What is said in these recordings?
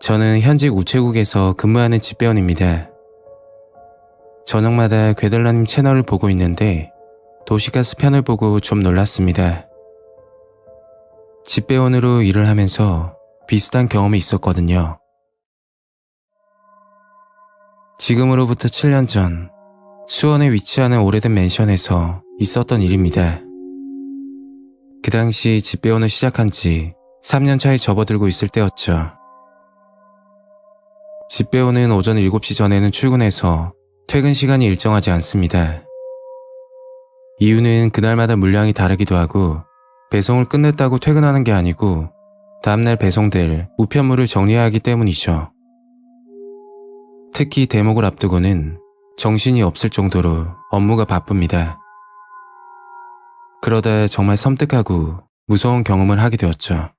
저는 현직 우체국에서 근무하는 집배원입니다. 저녁마다 괴들러님 채널을 보고 있는데 도시가스 편을 보고 좀 놀랐습니다. 집배원으로 일을 하면서 비슷한 경험이 있었거든요. 지금으로부터 7년 전 수원에 위치하는 오래된 맨션에서 있었던 일입니다. 그 당시 집배원을 시작한 지 3년 차에 접어들고 있을 때였죠. 집배원은 오전 7시 전에는 출근해서 퇴근 시간이 일정하지 않습니다. 이유는 그날마다 물량이 다르기도 하고 배송을 끝냈다고 퇴근하는 게 아니고 다음날 배송될 우편물을 정리해야 하기 때문이죠. 특히 대목을 앞두고는 정신이 없을 정도로 업무가 바쁩니다. 그러다 정말 섬뜩하고 무서운 경험을 하게 되었죠.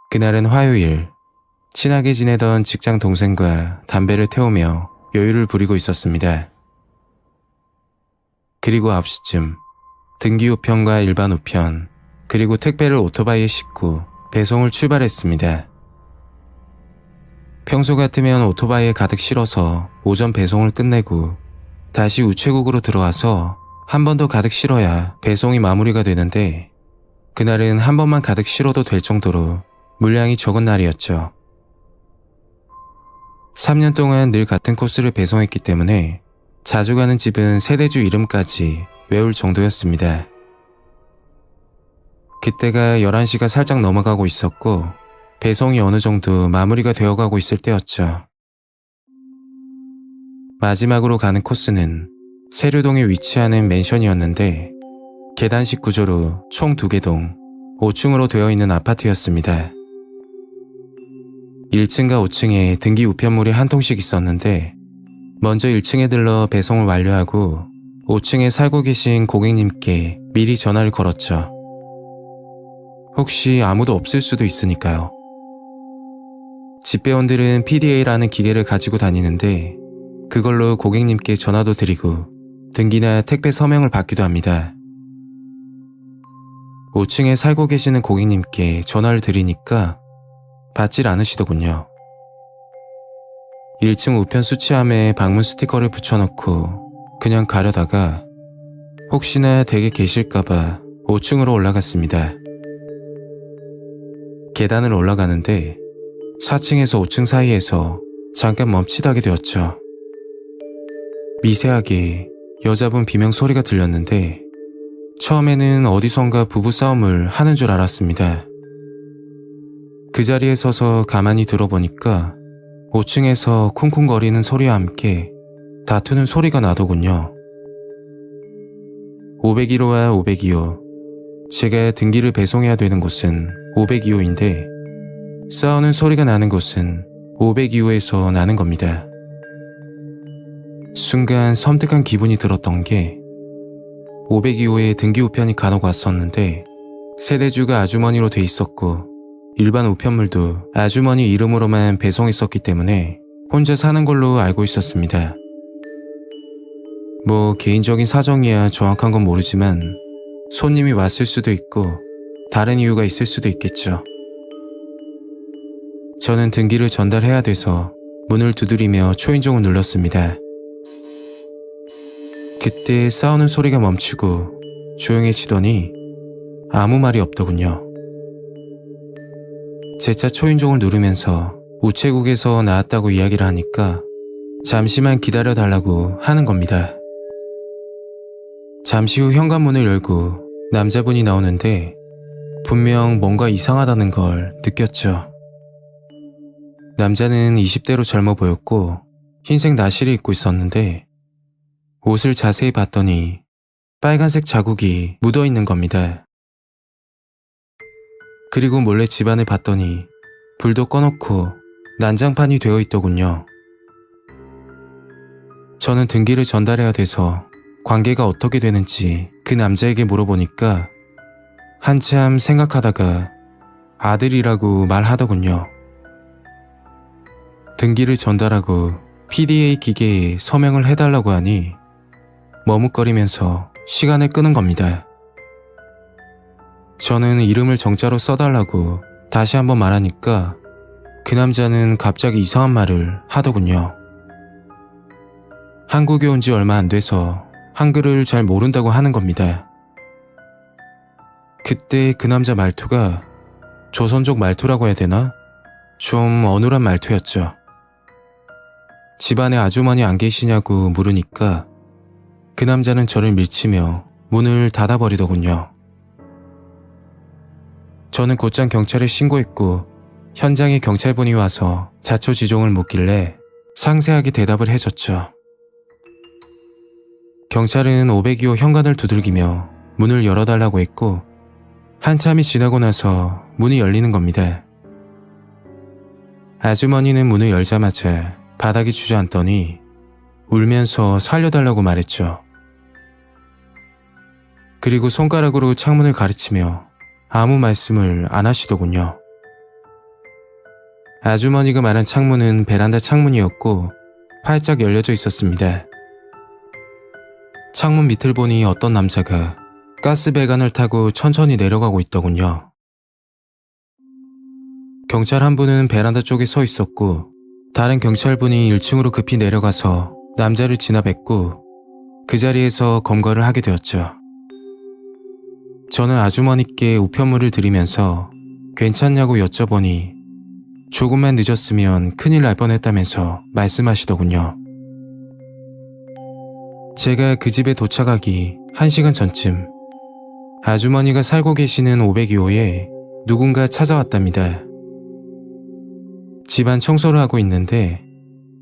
그날은 화요일, 친하게 지내던 직장 동생과 담배를 태우며 여유를 부리고 있었습니다. 그리고 9시쯤 등기 우편과 일반 우편, 그리고 택배를 오토바이에 싣고 배송을 출발했습니다. 평소 같으면 오토바이에 가득 실어서 오전 배송을 끝내고 다시 우체국으로 들어와서 한 번 더 가득 실어야 배송이 마무리가 되는데 그날은 한 번만 가득 실어도 될 정도로 물량이 적은 날이었죠. 3년 동안 늘 같은 코스를 배송했기 때문에 자주 가는 집은 세대주 이름까지 외울 정도였습니다. 그때가 11시가 살짝 넘어가고 있었고 배송이 어느 정도 마무리가 되어가고 있을 때였죠. 마지막으로 가는 코스는 세류동에 위치하는 맨션이었는데 계단식 구조로 총 2개 동 5층으로 되어 있는 아파트였습니다. 1층과 5층에 등기 우편물이 한 통씩 있었는데 먼저 1층에 들러 배송을 완료하고 5층에 살고 계신 고객님께 미리 전화를 걸었죠. 혹시 아무도 없을 수도 있으니까요. 집배원들은 PDA라는 기계를 가지고 다니는데 그걸로 고객님께 전화도 드리고 등기나 택배 서명을 받기도 합니다. 5층에 살고 계시는 고객님께 전화를 드리니까 받질 않으시더군요. 1층 우편 수치함에 방문 스티커를 붙여놓고 그냥 가려다가 혹시나 댁에 계실까봐 5층으로 올라갔습니다. 계단을 올라가는데 4층에서 5층 사이에서 잠깐 멈칫하게 되었죠. 미세하게 여자분 비명 소리가 들렸는데 처음에는 어디선가 부부싸움을 하는 줄 알았습니다. 그 자리에 서서 가만히 들어보니까 5층에서 쿵쿵거리는 소리와 함께 다투는 소리가 나더군요. 501호와 502호, 제가 등기를 배송해야 되는 곳은 502호인데 싸우는 소리가 나는 곳은 502호에서 나는 겁니다. 순간 섬뜩한 기분이 들었던 게 502호에 등기 우편이 간혹 왔었는데 세대주가 아주머니로 돼 있었고 일반 우편물도 아주머니 이름으로만 배송했었기 때문에 혼자 사는 걸로 알고 있었습니다. 뭐 개인적인 사정이야 정확한 건 모르지만 손님이 왔을 수도 있고 다른 이유가 있을 수도 있겠죠. 저는 등기를 전달해야 돼서 문을 두드리며 초인종을 눌렀습니다. 그때 싸우는 소리가 멈추고 조용해지더니 아무 말이 없더군요. 재차 초인종을 누르면서 우체국에서 나왔다고 이야기를 하니까 잠시만 기다려달라고 하는 겁니다. 잠시 후 현관문을 열고 남자분이 나오는데 분명 뭔가 이상하다는 걸 느꼈죠. 남자는 20대로 젊어 보였고 흰색 나시를 입고 있었는데 옷을 자세히 봤더니 빨간색 자국이 묻어 있는 겁니다. 그리고 몰래 집안을 봤더니 불도 꺼놓고 난장판이 되어 있더군요. 저는 등기를 전달해야 돼서 관계가 어떻게 되는지 그 남자에게 물어보니까 한참 생각하다가 아들이라고 말하더군요. 등기를 전달하고 PDA 기계에 서명을 해달라고 하니 머뭇거리면서 시간을 끄는 겁니다. 저는 이름을 정자로 써달라고 다시 한번 말하니까 그 남자는 갑자기 이상한 말을 하더군요. 한국에 온 지 얼마 안 돼서 한글을 잘 모른다고 하는 겁니다. 그때 그 남자 말투가 조선족 말투라고 해야 되나? 좀 어눌한 말투였죠. 집안에 아주머니 안 계시냐고 물으니까 그 남자는 저를 밀치며 문을 닫아버리더군요. 저는 곧장 경찰에 신고했고 현장에 경찰분이 와서 자초지종을 묻길래 상세하게 대답을 해줬죠. 경찰은 502호 현관을 두들기며 문을 열어달라고 했고 한참이 지나고 나서 문이 열리는 겁니다. 아주머니는 문을 열자마자 바닥에 주저앉더니 울면서 살려달라고 말했죠. 그리고 손가락으로 창문을 가리치며 아무 말씀을 안 하시더군요. 아주머니가 말한 창문은 베란다 창문이었고 활짝 열려져 있었습니다. 창문 밑을 보니 어떤 남자가 가스 배관을 타고 천천히 내려가고 있더군요. 경찰 한 분은 베란다 쪽에 서 있었고 다른 경찰분이 1층으로 급히 내려가서 남자를 진압했고 그 자리에서 검거를 하게 되었죠. 저는 아주머니께 우편물을 드리면서 괜찮냐고 여쭤보니 조금만 늦었으면 큰일 날 뻔했다면서 말씀하시더군요. 제가 그 집에 도착하기 1시간 전쯤 아주머니가 살고 계시는 502호에 누군가 찾아왔답니다. 집안 청소를 하고 있는데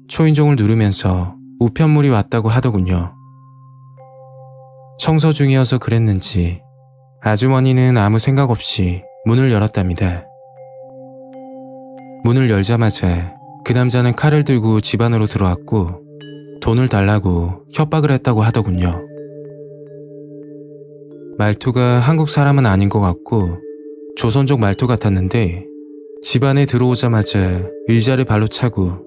초인종을 누르면서 우편물이 왔다고 하더군요. 청소 중이어서 그랬는지 아주머니는 아무 생각 없이 문을 열었답니다. 문을 열자마자 그 남자는 칼을 들고 집 안으로 들어왔고 돈을 달라고 협박을 했다고 하더군요. 말투가 한국 사람은 아닌 것 같고 조선족 말투 같았는데 집 안에 들어오자마자 의자를 발로 차고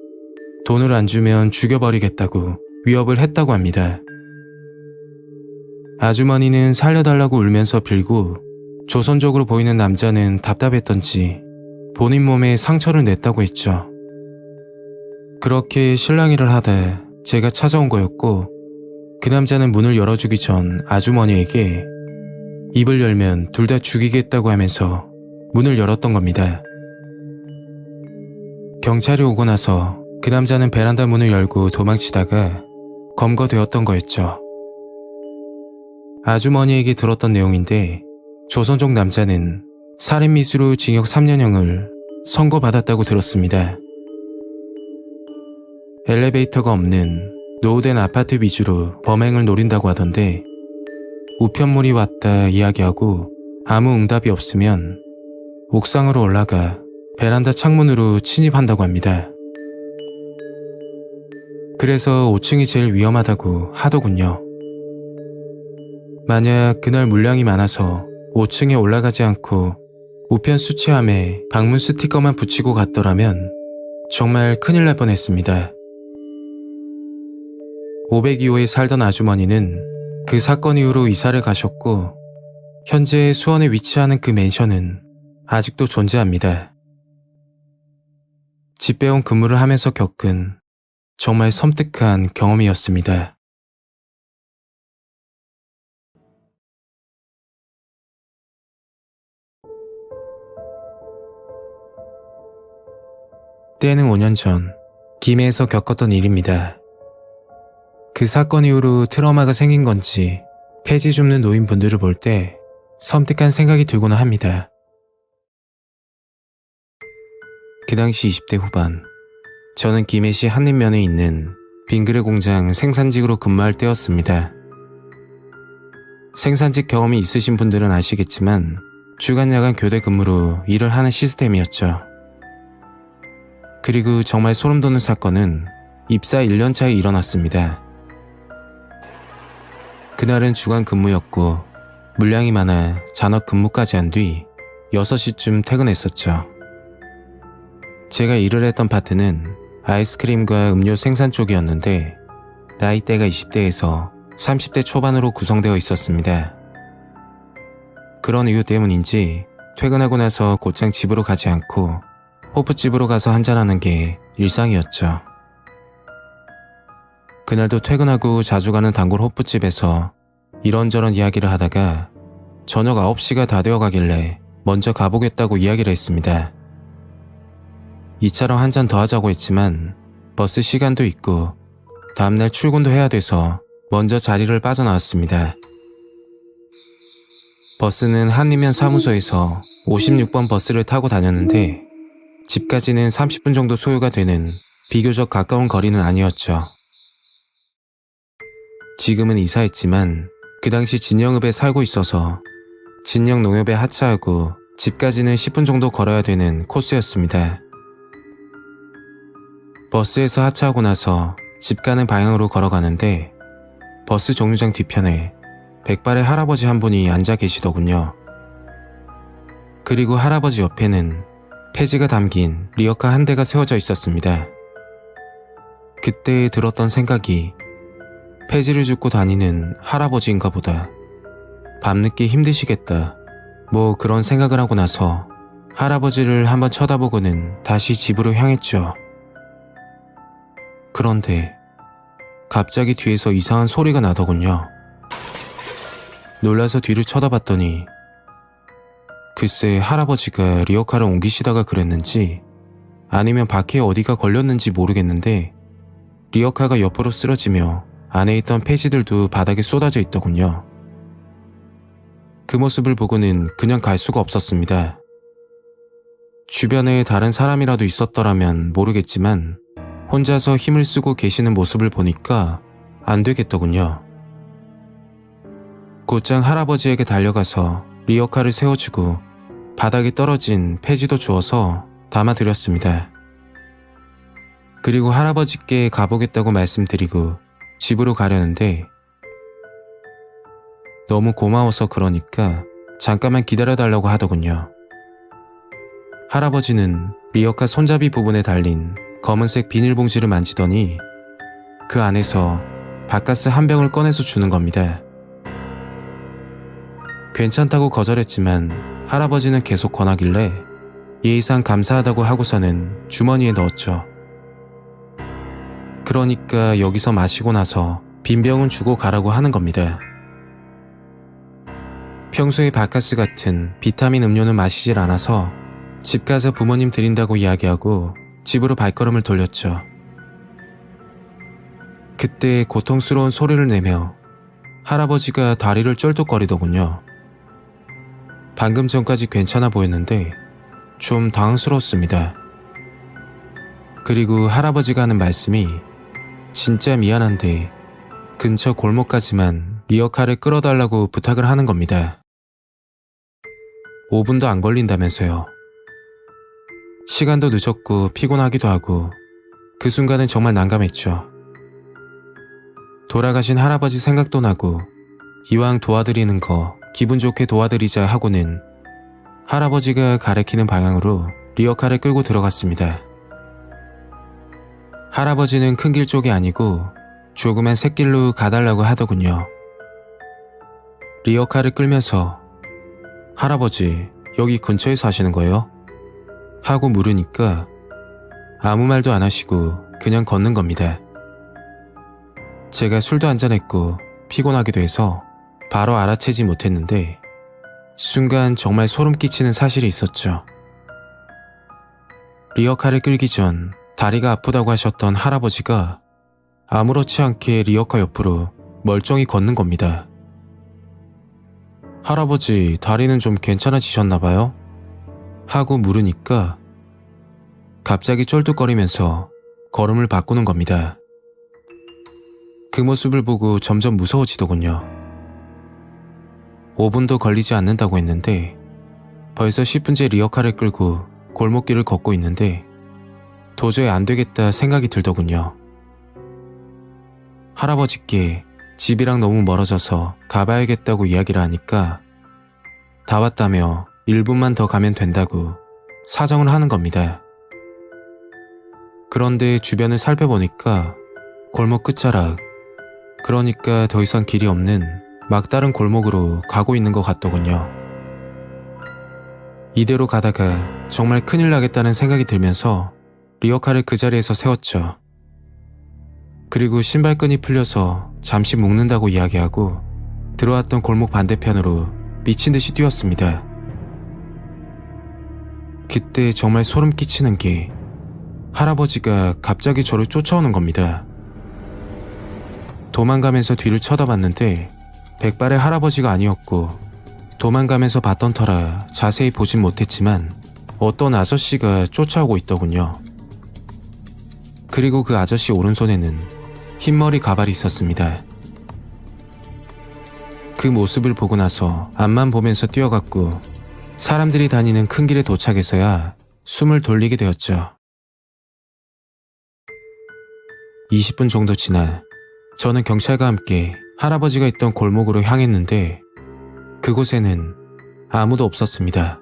돈을 안 주면 죽여버리겠다고 위협을 했다고 합니다. 아주머니는 살려달라고 울면서 빌고 조선족으로 보이는 남자는 답답했던지 본인 몸에 상처를 냈다고 했죠. 그렇게 실랑이를 하다 제가 찾아온 거였고 그 남자는 문을 열어주기 전 아주머니에게 입을 열면 둘 다 죽이겠다고 하면서 문을 열었던 겁니다. 경찰이 오고 나서 그 남자는 베란다 문을 열고 도망치다가 검거되었던 거였죠. 아주머니에게 들었던 내용인데 조선족 남자는 살인미수로 징역 3년형을 선고받았다고 들었습니다. 엘리베이터가 없는 노후된 아파트 위주로 범행을 노린다고 하던데 우편물이 왔다 이야기하고 아무 응답이 없으면 옥상으로 올라가 베란다 창문으로 침입한다고 합니다. 그래서 5층이 제일 위험하다고 하더군요. 만약 그날 물량이 많아서 5층에 올라가지 않고 우편 수취함에 방문 스티커만 붙이고 갔더라면 정말 큰일 날 뻔했습니다. 502호에 살던 아주머니는 그 사건 이후로 이사를 가셨고 현재 수원에 위치하는 그 맨션은 아직도 존재합니다. 집배원 근무를 하면서 겪은 정말 섬뜩한 경험이었습니다. 때는 5년 전 김해에서 겪었던 일입니다. 그 사건 이후로 트라우마가 생긴 건지 폐지 줍는 노인분들을 볼 때 섬뜩한 생각이 들곤 합니다. 그 당시 20대 후반, 저는 김해시 한림면에 있는 빙그레 공장 생산직으로 근무할 때였습니다. 생산직 경험이 있으신 분들은 아시겠지만 주간 야간 교대 근무로 일을 하는 시스템이었죠. 그리고 정말 소름 돋는 사건은 입사 1년 차에 일어났습니다. 그날은 주간 근무였고 물량이 많아 잔업 근무까지 한 뒤 6시쯤 퇴근했었죠. 제가 일을 했던 파트는 아이스크림과 음료 생산 쪽이었는데 나이대가 20대에서 30대 초반으로 구성되어 있었습니다. 그런 이유 때문인지 퇴근하고 나서 곧장 집으로 가지 않고 호프집으로 가서 한잔하는 게 일상이었죠. 그날도 퇴근하고 자주 가는 단골 호프집에서 이런저런 이야기를 하다가 저녁 9시가 다 되어 가길래 먼저 가보겠다고 이야기를 했습니다. 이차로 한 잔 더 하자고 했지만 버스 시간도 있고 다음날 출근도 해야 돼서 먼저 자리를 빠져나왔습니다. 버스는 한림면 사무소에서 56번 버스를 타고 다녔는데 집까지는 30분 정도 소요가 되는 비교적 가까운 거리는 아니었죠. 지금은 이사했지만 그 당시 진영읍에 살고 있어서 진영 농협에 하차하고 집까지는 10분 정도 걸어야 되는 코스였습니다. 버스에서 하차하고 나서 집 가는 방향으로 걸어가는데 버스 정류장 뒤편에 백발의 할아버지 한 분이 앉아 계시더군요. 그리고 할아버지 옆에는 폐지가 담긴 리어카 한 대가 세워져 있었습니다. 그때 들었던 생각이 폐지를 줍고 다니는 할아버지인가 보다. 밤늦게 힘드시겠다. 뭐 그런 생각을 하고 나서 할아버지를 한번 쳐다보고는 다시 집으로 향했죠. 그런데 갑자기 뒤에서 이상한 소리가 나더군요. 놀라서 뒤를 쳐다봤더니 글쎄 할아버지가 리어카를 옮기시다가 그랬는지 아니면 바퀴에 어디가 걸렸는지 모르겠는데 리어카가 옆으로 쓰러지며 안에 있던 폐지들도 바닥에 쏟아져 있더군요. 그 모습을 보고는 그냥 갈 수가 없었습니다. 주변에 다른 사람이라도 있었더라면 모르겠지만 혼자서 힘을 쓰고 계시는 모습을 보니까 안 되겠더군요. 곧장 할아버지에게 달려가서 리어카를 세워주고 바닥에 떨어진 폐지도 주워서 담아드렸습니다. 그리고 할아버지께 가보겠다고 말씀드리고 집으로 가려는데 너무 고마워서 그러니까 잠깐만 기다려달라고 하더군요. 할아버지는 리어카 손잡이 부분에 달린 검은색 비닐봉지를 만지더니 그 안에서 바카스 한 병을 꺼내서 주는 겁니다. 괜찮다고 거절했지만 할아버지는 계속 권하길래 예의상 감사하다고 하고서는 주머니에 넣었죠. 그러니까 여기서 마시고 나서 빈 병은 주고 가라고 하는 겁니다. 평소에 바카스 같은 비타민 음료는 마시질 않아서 집 가서 부모님 드린다고 이야기하고 집으로 발걸음을 돌렸죠. 그때 고통스러운 소리를 내며 할아버지가 다리를 쩔뚝거리더군요. 방금 전까지 괜찮아 보였는데 좀 당황스러웠습니다. 그리고 할아버지가 하는 말씀이 진짜 미안한데 근처 골목까지만 리어카를 끌어달라고 부탁을 하는 겁니다. 5분도 안 걸린다면서요. 시간도 늦었고 피곤하기도 하고 그 순간은 정말 난감했죠. 돌아가신 할아버지 생각도 나고 이왕 도와드리는 거 기분 좋게 도와드리자 하고는 할아버지가 가리키는 방향으로 리어카를 끌고 들어갔습니다. 할아버지는 큰 길 쪽이 아니고 조그만 샛길로 가달라고 하더군요. 리어카를 끌면서 할아버지 여기 근처에 사시는 거예요? 하고 물으니까 아무 말도 안 하시고 그냥 걷는 겁니다. 제가 술도 한잔했고 피곤하기도 해서 바로 알아채지 못했는데 순간 정말 소름 끼치는 사실이 있었죠. 리어카를 끌기 전 다리가 아프다고 하셨던 할아버지가 아무렇지 않게 리어카 옆으로 멀쩡히 걷는 겁니다. 할아버지 다리는 좀 괜찮아지셨나 봐요? 하고 물으니까 갑자기 쩔뚝거리면서 걸음을 바꾸는 겁니다. 그 모습을 보고 점점 무서워지더군요. 5분도 걸리지 않는다고 했는데 벌써 10분째 리어카를 끌고 골목길을 걷고 있는데 도저히 안 되겠다 생각이 들더군요. 할아버지께 집이랑 너무 멀어져서 가봐야겠다고 이야기를 하니까 다 왔다며 1분만 더 가면 된다고 사정을 하는 겁니다. 그런데 주변을 살펴보니까 골목 끝자락, 그러니까 더 이상 길이 없는 막다른 골목으로 가고 있는 것 같더군요. 이대로 가다가 정말 큰일 나겠다는 생각이 들면서 리어카를 그 자리에서 세웠죠. 그리고 신발끈이 풀려서 잠시 묶는다고 이야기하고 들어왔던 골목 반대편으로 미친 듯이 뛰었습니다. 그때 정말 소름 끼치는 게 할아버지가 갑자기 저를 쫓아오는 겁니다. 도망가면서 뒤를 쳐다봤는데 백발의 할아버지가 아니었고, 도망가면서 봤던 터라 자세히 보진 못했지만 어떤 아저씨가 쫓아오고 있더군요. 그리고 그 아저씨 오른손에는 흰머리 가발이 있었습니다. 그 모습을 보고 나서 앞만 보면서 뛰어갔고 사람들이 다니는 큰 길에 도착해서야 숨을 돌리게 되었죠. 20분 정도 지나 저는 경찰과 함께 할아버지가 있던 골목으로 향했는데 그곳에는 아무도 없었습니다.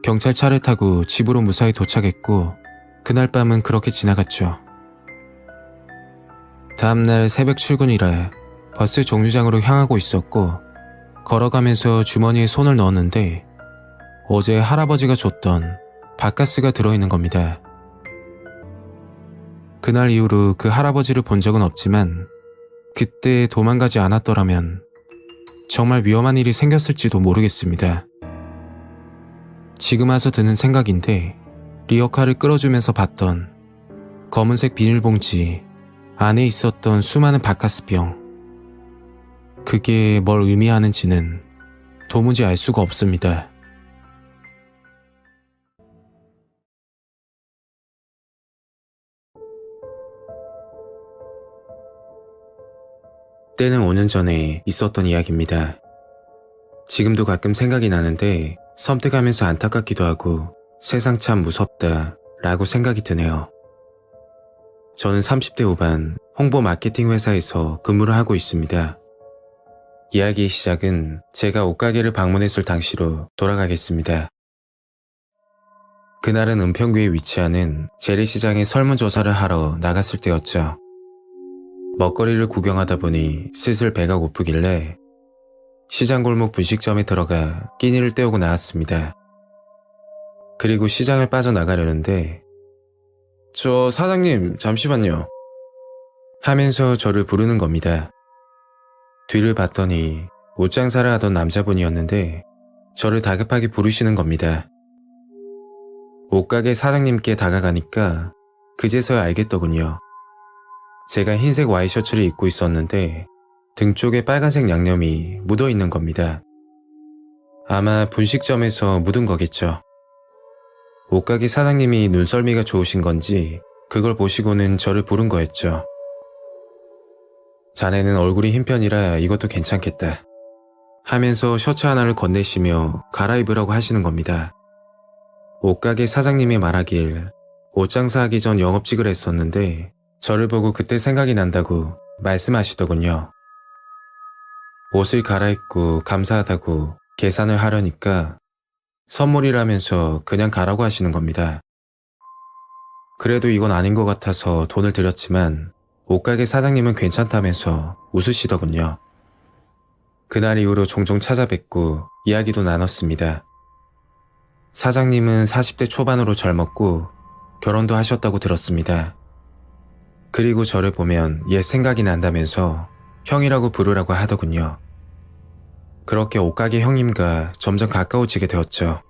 경찰차를 타고 집으로 무사히 도착했고 그날 밤은 그렇게 지나갔죠. 다음날 새벽 출근이라 버스 정류장으로 향하고 있었고 걸어가면서 주머니에 손을 넣었는데 어제 할아버지가 줬던 바카스가 들어있는 겁니다. 그날 이후로 그 할아버지를 본 적은 없지만 그때 도망가지 않았더라면 정말 위험한 일이 생겼을지도 모르겠습니다. 지금 와서 드는 생각인데 리어카를 끌어주면서 봤던 검은색 비닐봉지 안에 있었던 수많은 바카스병, 그게 뭘 의미하는지는 도무지 알 수가 없습니다. 때는 5년 전에 있었던 이야기입니다. 지금도 가끔 생각이 나는데 섬뜩하면서 안타깝기도 하고 세상 참 무섭다 라고 생각이 드네요. 저는 30대 후반 홍보 마케팅 회사에서 근무를 하고 있습니다. 이야기의 시작은 제가 옷가게를 방문했을 당시로 돌아가겠습니다. 그날은 은평구에 위치하는 재래시장에 설문조사를 하러 나갔을 때였죠. 먹거리를 구경하다 보니 슬슬 배가 고프길래 시장 골목 분식점에 들어가 끼니를 때우고 나왔습니다. 그리고 시장을 빠져나가려는데 저 사장님 잠시만요 하면서 저를 부르는 겁니다. 뒤를 봤더니 옷장사를 하던 남자분이었는데 저를 다급하게 부르시는 겁니다. 옷가게 사장님께 다가가니까 그제서야 알겠더군요. 제가 흰색 와이셔츠를 입고 있었는데 등 쪽에 빨간색 양념이 묻어 있는 겁니다. 아마 분식점에서 묻은 거겠죠. 옷가게 사장님이 눈썰미가 좋으신 건지 그걸 보시고는 저를 부른 거였죠. 자네는 얼굴이 흰 편이라 이것도 괜찮겠다 하면서 셔츠 하나를 건네시며 갈아입으라고 하시는 겁니다. 옷가게 사장님이 말하길 옷장사하기 전 영업직을 했었는데 저를 보고 그때 생각이 난다고 말씀하시더군요. 옷을 갈아입고 감사하다고 계산을 하려니까 선물이라면서 그냥 가라고 하시는 겁니다. 그래도 이건 아닌 것 같아서 돈을 드렸지만 옷가게 사장님은 괜찮다면서 웃으시더군요. 그날 이후로 종종 찾아뵙고 이야기도 나눴습니다. 사장님은 40대 초반으로 젊었고 결혼도 하셨다고 들었습니다. 그리고 저를 보면 옛 생각이 난다면서 형이라고 부르라고 하더군요. 그렇게 옷가게 형님과 점점 가까워지게 되었죠.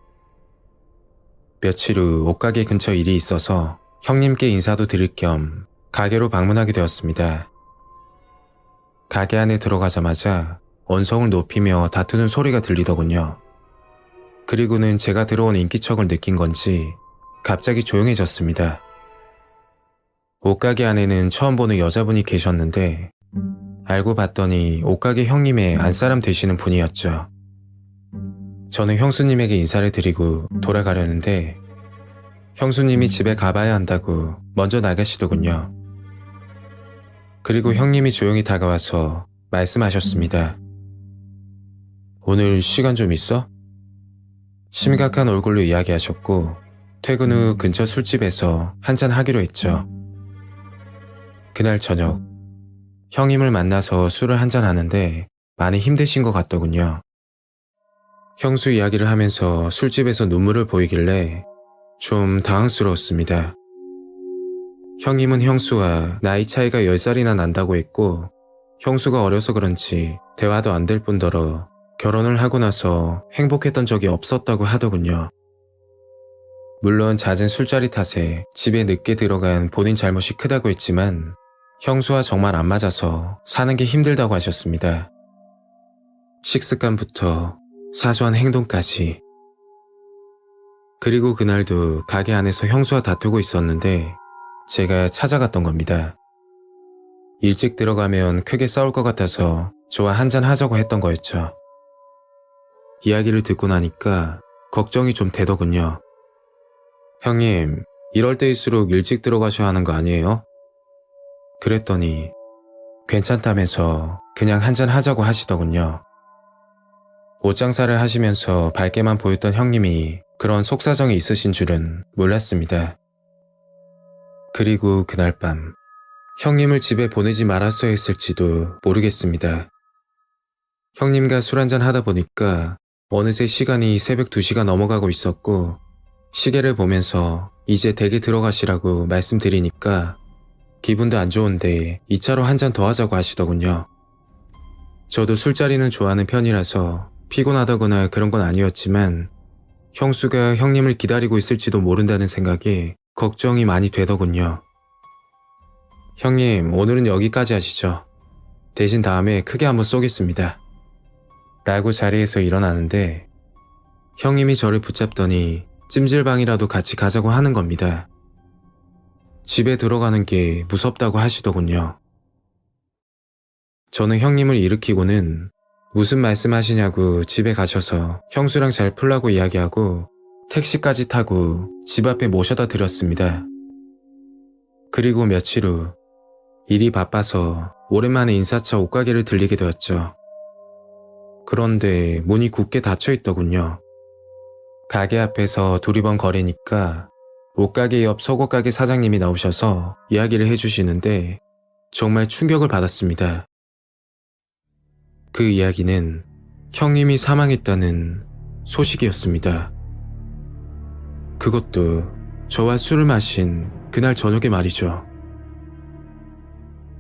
며칠 후 옷가게 근처 일이 있어서 형님께 인사도 드릴 겸 가게로 방문하게 되었습니다. 가게 안에 들어가자마자 언성을 높이며 다투는 소리가 들리더군요. 그리고는 제가 들어온 인기척을 느낀 건지 갑자기 조용해졌습니다. 옷가게 안에는 처음 보는 여자분이 계셨는데 알고 봤더니 옷가게 형님의 안사람 되시는 분이었죠. 저는 형수님에게 인사를 드리고 돌아가려는데 형수님이 집에 가봐야 한다고 먼저 나가시더군요. 그리고 형님이 조용히 다가와서 말씀하셨습니다. 오늘 시간 좀 있어? 심각한 얼굴로 이야기하셨고 퇴근 후 근처 술집에서 한잔 하기로 했죠. 그날 저녁 형님을 만나서 술을 한잔 하는데 많이 힘드신 것 같더군요. 형수 이야기를 하면서 술집에서 눈물을 보이길래 좀 당황스러웠습니다. 형님은 형수와 나이 차이가 10살이나 난다고 했고 형수가 어려서 그런지 대화도 안 될 뿐더러 결혼을 하고 나서 행복했던 적이 없었다고 하더군요. 물론 잦은 술자리 탓에 집에 늦게 들어간 본인 잘못이 크다고 했지만 형수와 정말 안 맞아서 사는 게 힘들다고 하셨습니다. 식습관부터 사소한 행동까지. 그리고 그날도 가게 안에서 형수와 다투고 있었는데 제가 찾아갔던 겁니다. 일찍 들어가면 크게 싸울 것 같아서 저와 한잔 하자고 했던 거였죠. 이야기를 듣고 나니까 걱정이 좀 되더군요. 형님, 이럴 때일수록 일찍 들어가셔야 하는 거 아니에요? 그랬더니 괜찮다면서 그냥 한잔 하자고 하시더군요. 옷장사를 하시면서 밝게만 보였던 형님이 그런 속사정이 있으신 줄은 몰랐습니다. 그리고 그날 밤 형님을 집에 보내지 말았어야 했을지도 모르겠습니다. 형님과 술 한잔 하다 보니까 어느새 시간이 새벽 2시가 넘어가고 있었고 시계를 보면서 이제 댁에 들어가시라고 말씀드리니까 기분도 안 좋은데 2차로 한 잔 더 하자고 하시더군요. 저도 술자리는 좋아하는 편이라서 피곤하다거나 그런 건 아니었지만 형수가 형님을 기다리고 있을지도 모른다는 생각에 걱정이 많이 되더군요. 형님, 오늘은 여기까지 하시죠. 대신 다음에 크게 한번 쏘겠습니다. 라고 자리에서 일어나는데 형님이 저를 붙잡더니 찜질방이라도 같이 가자고 하는 겁니다. 집에 들어가는 게 무섭다고 하시더군요. 저는 형님을 일으키고는 무슨 말씀하시냐고 집에 가셔서 형수랑 잘 풀라고 이야기하고 택시까지 타고 집 앞에 모셔다 드렸습니다. 그리고 며칠 후 일이 바빠서 오랜만에 인사차 옷가게를 들리게 되었죠. 그런데 문이 굳게 닫혀 있더군요. 가게 앞에서 두리번 거리니까 옷가게 옆 속옷가게 사장님이 나오셔서 이야기를 해주시는데 정말 충격을 받았습니다. 그 이야기는 형님이 사망했다는 소식이었습니다. 그것도 저와 술을 마신 그날 저녁에 말이죠.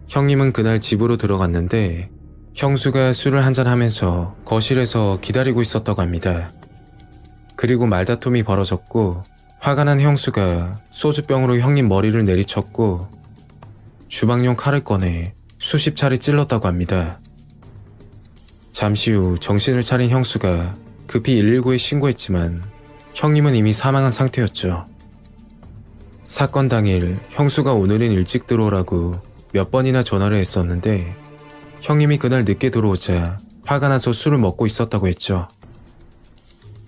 형님은 그날 집으로 들어갔는데 형수가 술을 한잔하면서 거실에서 기다리고 있었다고 합니다. 그리고 말다툼이 벌어졌고 화가 난 형수가 소주병으로 형님 머리를 내리쳤고 주방용 칼을 꺼내 수십 차례 찔렀다고 합니다. 잠시 후 정신을 차린 형수가 급히 119에 신고했지만 형님은 이미 사망한 상태였죠. 사건 당일 형수가 오늘은 일찍 들어오라고 몇 번이나 전화를 했었는데 형님이 그날 늦게 들어오자 화가 나서 술을 먹고 있었다고 했죠.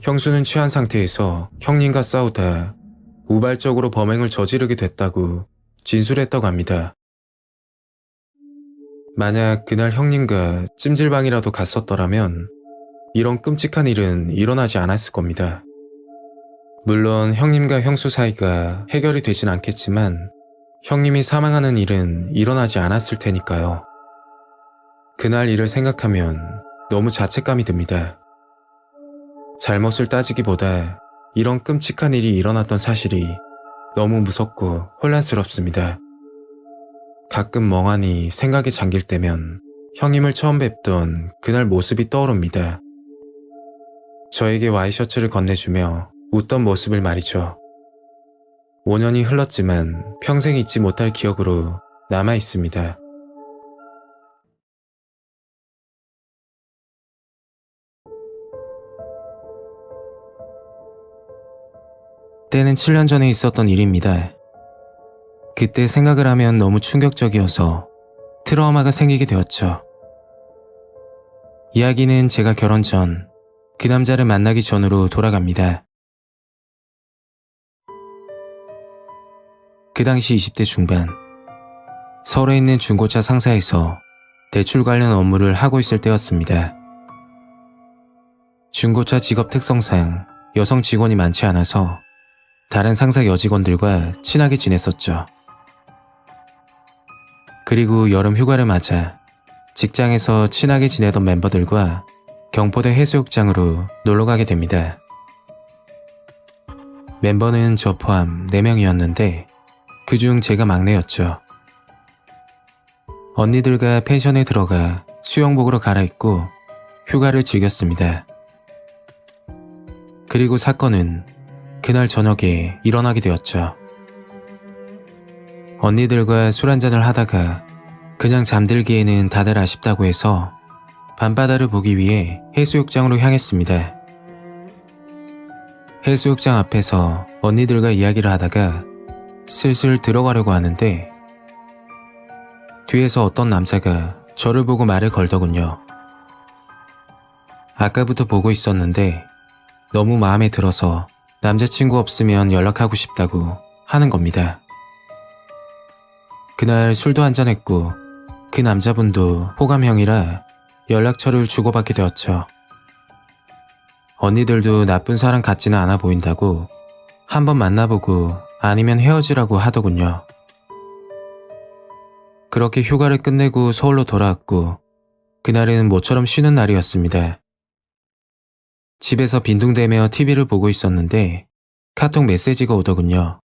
형수는 취한 상태에서 형님과 싸우다 우발적으로 범행을 저지르게 됐다고 진술했다고 합니다. 만약 그날 형님과 찜질방이라도 갔었더라면 이런 끔찍한 일은 일어나지 않았을 겁니다. 물론 형님과 형수 사이가 해결이 되진 않겠지만 형님이 사망하는 일은 일어나지 않았을 테니까요. 그날 일을 생각하면 너무 자책감이 듭니다. 잘못을 따지기보다 이런 끔찍한 일이 일어났던 사실이 너무 무섭고 혼란스럽습니다. 가끔 멍하니 생각에 잠길 때면 형님을 처음 뵙던 그날 모습이 떠오릅니다. 저에게 와이셔츠를 건네주며 웃던 모습을 말이죠. 5년이 흘렀지만 평생 잊지 못할 기억으로 남아 있습니다. 때는 7년 전에 있었던 일입니다. 그때 생각을 하면 너무 충격적이어서 트라우마가 생기게 되었죠. 이야기는 제가 결혼 전 그 남자를 만나기 전으로 돌아갑니다. 그 당시 20대 중반, 서울에 있는 중고차 상사에서 대출 관련 업무를 하고 있을 때였습니다. 중고차 직업 특성상 여성 직원이 많지 않아서 다른 상사 여직원들과 친하게 지냈었죠. 그리고 여름 휴가를 맞아 직장에서 친하게 지내던 멤버들과 경포대 해수욕장으로 놀러가게 됩니다. 멤버는 저 포함 4명이었는데 그중 제가 막내였죠. 언니들과 펜션에 들어가 수영복으로 갈아입고 휴가를 즐겼습니다. 그리고 사건은 그날 저녁에 일어나게 되었죠. 언니들과 술 한잔을 하다가 그냥 잠들기에는 다들 아쉽다고 해서 밤바다를 보기 위해 해수욕장으로 향했습니다. 해수욕장 앞에서 언니들과 이야기를 하다가 슬슬 들어가려고 하는데 뒤에서 어떤 남자가 저를 보고 말을 걸더군요. 아까부터 보고 있었는데 너무 마음에 들어서 남자친구 없으면 연락하고 싶다고 하는 겁니다. 그날 술도 한잔했고 그 남자분도 호감형이라 연락처를 주고받게 되었죠. 언니들도 나쁜 사람 같지는 않아 보인다고 한번 만나보고 아니면 헤어지라고 하더군요. 그렇게 휴가를 끝내고 서울로 돌아왔고 그날은 모처럼 쉬는 날이었습니다. 집에서 빈둥대며 TV를 보고 있었는데 카톡 메시지가 오더군요.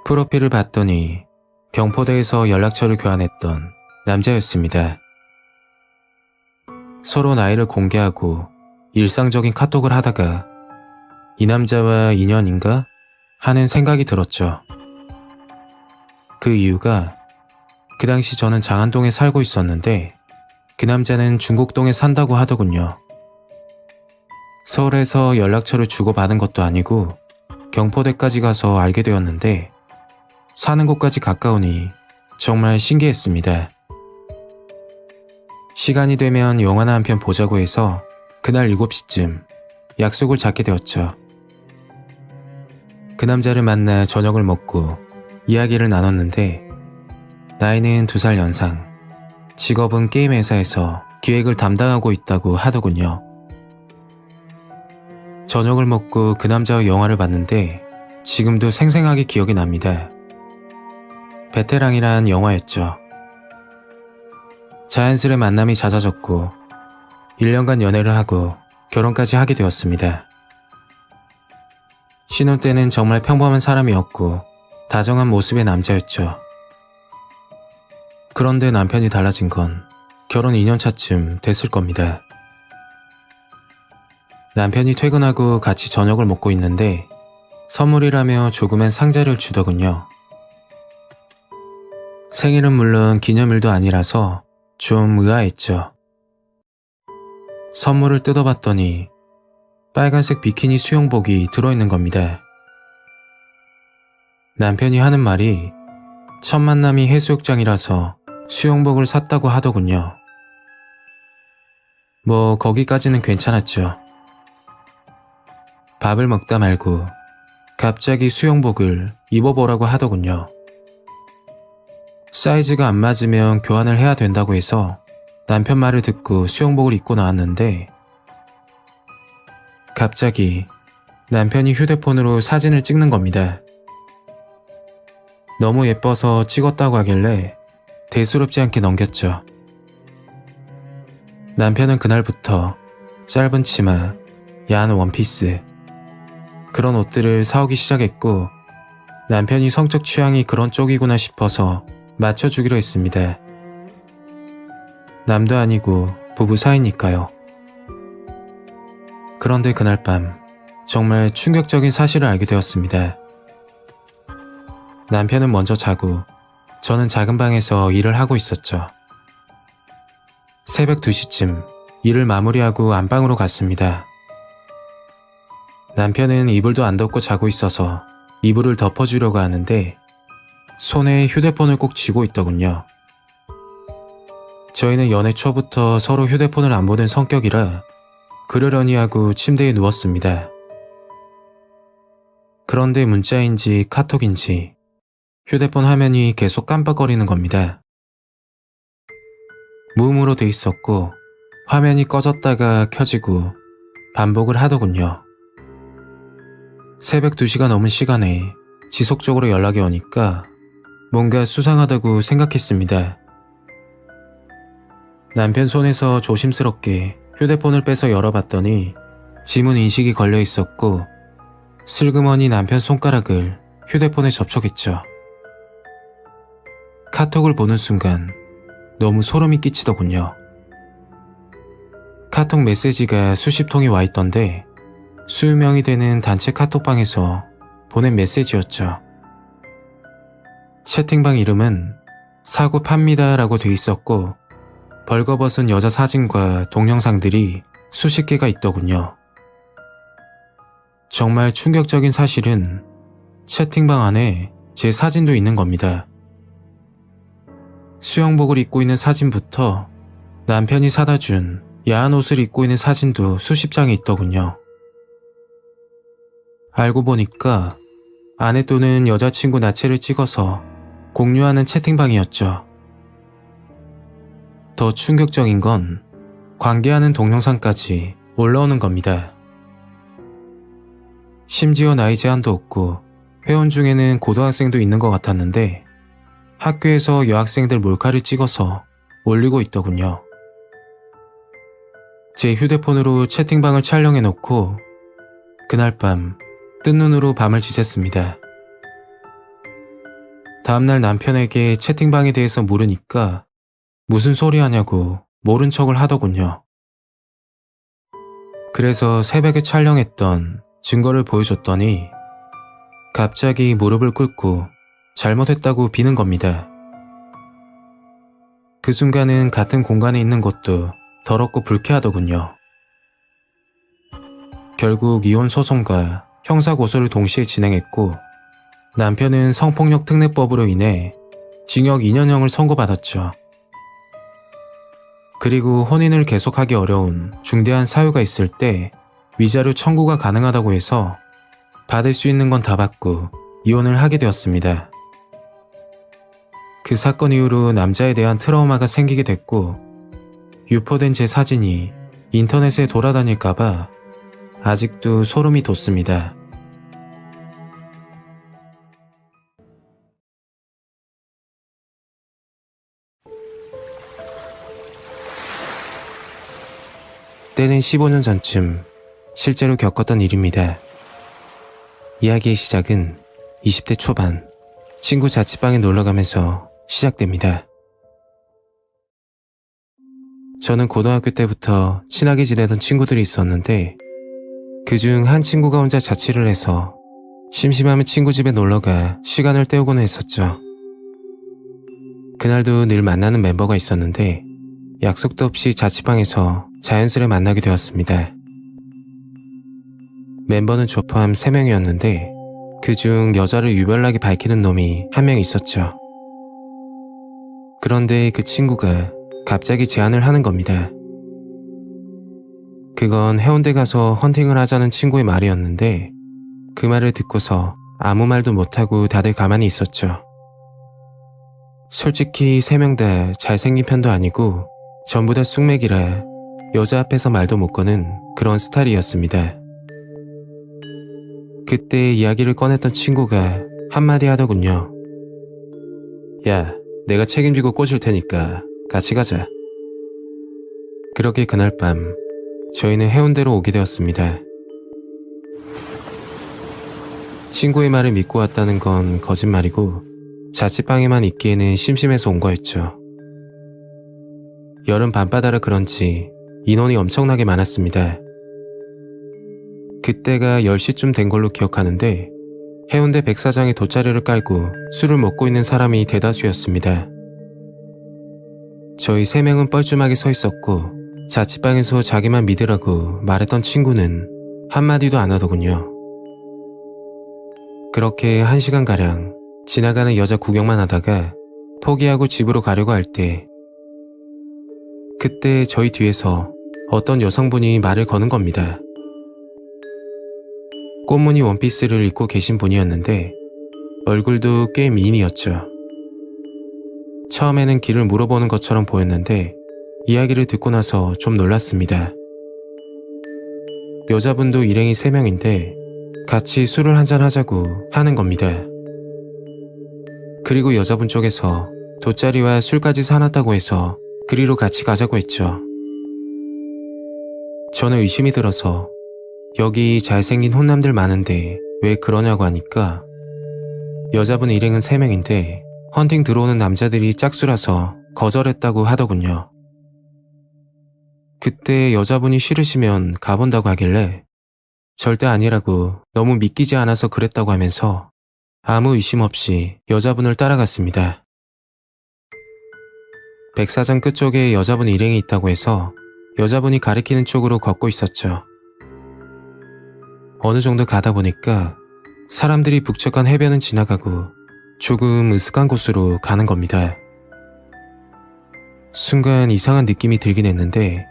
프로필을 봤더니 경포대에서 연락처를 교환했던 남자였습니다. 서로 나이를 공개하고 일상적인 카톡을 하다가 이 남자와 인연인가 하는 생각이 들었죠. 그 이유가 그 당시 저는 장안동에 살고 있었는데 그 남자는 중곡동에 산다고 하더군요. 서울에서 연락처를 주고받은 것도 아니고 경포대까지 가서 알게 되었는데 사는 곳까지 가까우니 정말 신기했습니다. 시간이 되면 영화나 한 편 보자고 해서 그날 7시쯤 약속을 잡게 되었죠. 그 남자를 만나 저녁을 먹고 이야기를 나눴는데 나이는 2살 연상, 직업은 게임 회사에서 기획을 담당하고 있다고 하더군요. 저녁을 먹고 그 남자와 영화를 봤는데 지금도 생생하게 기억이 납니다. 베테랑이란 영화였죠. 자연스레 만남이 잦아졌고 1년간 연애를 하고 결혼까지 하게 되었습니다. 신혼 때는 정말 평범한 사람이었고 다정한 모습의 남자였죠. 그런데 남편이 달라진 건 결혼 2년차쯤 됐을 겁니다. 남편이 퇴근하고 같이 저녁을 먹고 있는데 선물이라며 조그만 상자를 주더군요. 생일은 물론 기념일도 아니라서 좀 의아했죠. 선물을 뜯어봤더니 빨간색 비키니 수영복이 들어있는 겁니다. 남편이 하는 말이 첫 만남이 해수욕장이라서 수영복을 샀다고 하더군요. 뭐 거기까지는 괜찮았죠. 밥을 먹다 말고 갑자기 수영복을 입어보라고 하더군요. 사이즈가 안 맞으면 교환을 해야 된다고 해서 남편 말을 듣고 수영복을 입고 나왔는데 갑자기 남편이 휴대폰으로 사진을 찍는 겁니다. 너무 예뻐서 찍었다고 하길래 대수롭지 않게 넘겼죠. 남편은 그날부터 짧은 치마, 야한 원피스, 그런 옷들을 사오기 시작했고 남편이 성적 취향이 그런 쪽이구나 싶어서 맞춰주기로 했습니다. 남도 아니고 부부 사이니까요. 그런데 그날 밤 정말 충격적인 사실을 알게 되었습니다. 남편은 먼저 자고 저는 작은 방에서 일을 하고 있었죠. 새벽 2시쯤 일을 마무리하고 안방으로 갔습니다. 남편은 이불도 안 덮고 자고 있어서 이불을 덮어주려고 하는데 손에 휴대폰을 꼭 쥐고 있더군요. 저희는 연애 초부터 서로 휴대폰을 안 보는 성격이라 그러려니 하고 침대에 누웠습니다. 그런데 문자인지 카톡인지 휴대폰 화면이 계속 깜빡거리는 겁니다. 무음으로 돼 있었고 화면이 꺼졌다가 켜지고 반복을 하더군요. 새벽 2시가 넘은 시간에 지속적으로 연락이 오니까 뭔가 수상하다고 생각했습니다. 남편 손에서 조심스럽게 휴대폰을 빼서 열어봤더니 지문 인식이 걸려 있었고 슬그머니 남편 손가락을 휴대폰에 접촉했죠. 카톡을 보는 순간 너무 소름이 끼치더군요. 카톡 메시지가 수십 통이 와 있던데 수명이 되는 단체 카톡방에서 보낸 메시지였죠. 채팅방 이름은 사고 팝니다 라고 돼 있었고 벌거벗은 여자 사진과 동영상들이 수십 개가 있더군요. 정말 충격적인 사실은 채팅방 안에 제 사진도 있는 겁니다. 수영복을 입고 있는 사진부터 남편이 사다 준 야한 옷을 입고 있는 사진도 수십 장이 있더군요. 알고 보니까 아내 또는 여자친구 나체를 찍어서 공유하는 채팅방이었죠. 더 충격적인 건 관계하는 동영상까지 올라오는 겁니다. 심지어 나이 제한도 없고 회원 중에는 고등학생도 있는 것 같았는데 학교에서 여학생들 몰카를 찍어서 올리고 있더군요. 제 휴대폰으로 채팅방을 촬영해 놓고 그날 밤 뜬 눈으로 밤을 지샜습니다. 다음날 남편에게 채팅방에 대해서 물으니까 무슨 소리 하냐고 모른 척을 하더군요. 그래서 새벽에 촬영했던 증거를 보여줬더니 갑자기 무릎을 꿇고 잘못했다고 비는 겁니다. 그 순간은 같은 공간에 있는 것도 더럽고 불쾌하더군요. 결국 이혼 소송과 형사고소를 동시에 진행했고 남편은 성폭력 특례법으로 인해 징역 2년형을 선고받았죠. 그리고 혼인을 계속하기 어려운 중대한 사유가 있을 때 위자료 청구가 가능하다고 해서 받을 수 있는 건 다 받고 이혼을 하게 되었습니다. 그 사건 이후로 남자에 대한 트라우마가 생기게 됐고 유포된 제 사진이 인터넷에 돌아다닐까봐 아직도 소름이 돋습니다. 때는 15년 전쯤 실제로 겪었던 일입니다. 이야기의 시작은 20대 초반 친구 자취방에 놀러가면서 시작됩니다. 저는 고등학교 때부터 친하게 지내던 친구들이 있었는데 그중 한 친구가 혼자 자취를 해서 심심하면 친구 집에 놀러가 시간을 때우곤 했었죠. 그날도 늘 만나는 멤버가 있었는데 약속도 없이 자취방에서 자연스레 만나게 되었습니다. 멤버는 저 포함 3명이었는데 그중 여자를 유별나게 밝히는 놈이 한 명 있었죠. 그런데 그 친구가 갑자기 제안을 하는 겁니다. 그건 해운대 가서 헌팅을 하자는 친구의 말이었는데 그 말을 듣고서 아무 말도 못하고 다들 가만히 있었죠. 솔직히 3명 다 잘생긴 편도 아니고 전부 다 쑥맥이라 여자 앞에서 말도 못 거는 그런 스타일이었습니다. 그때 이야기를 꺼냈던 친구가 한마디 하더군요. 야, 내가 책임지고 꼬실 테니까 같이 가자. 그렇게 그날 밤 저희는 해운대로 오게 되었습니다. 친구의 말을 믿고 왔다는 건 거짓말이고 자취방에만 있기에는 심심해서 온 거였죠. 여름 밤바다라 그런지 인원이 엄청나게 많았습니다. 그때가 10시쯤 된 걸로 기억하는데 해운대 백사장에 돗자리를 깔고 술을 먹고 있는 사람이 대다수였습니다. 저희 3명은 뻘쭘하게 서 있었고 자취방에서 자기만 믿으라고 말했던 친구는 한마디도 안 하더군요. 그렇게 1시간가량 지나가는 여자 구경만 하다가 포기하고 집으로 가려고 할 때 그때 저희 뒤에서 어떤 여성분이 말을 거는 겁니다. 꽃무늬 원피스를 입고 계신 분이었는데 얼굴도 꽤 미인이었죠. 처음에는 길을 물어보는 것처럼 보였는데 이야기를 듣고 나서 좀 놀랐습니다. 여자분도 일행이 3명인데 같이 술을 한잔 하자고 하는 겁니다. 그리고 여자분 쪽에서 돗자리와 술까지 사놨다고 해서 그리로 같이 가자고 했죠. 저는 의심이 들어서 여기 잘생긴 혼남들 많은데 왜 그러냐고 하니까 여자분 일행은 3명인데 헌팅 들어오는 남자들이 짝수라서 거절했다고 하더군요. 그때 여자분이 싫으시면 가본다고 하길래 절대 아니라고 너무 믿기지 않아서 그랬다고 하면서 아무 의심 없이 여자분을 따라갔습니다. 백사장 끝쪽에 여자분 일행이 있다고 해서 여자분이 가리키는 쪽으로 걷고 있었죠. 어느 정도 가다 보니까 사람들이 북적한 해변은 지나가고 조금 으슥한 곳으로 가는 겁니다. 순간 이상한 느낌이 들긴 했는데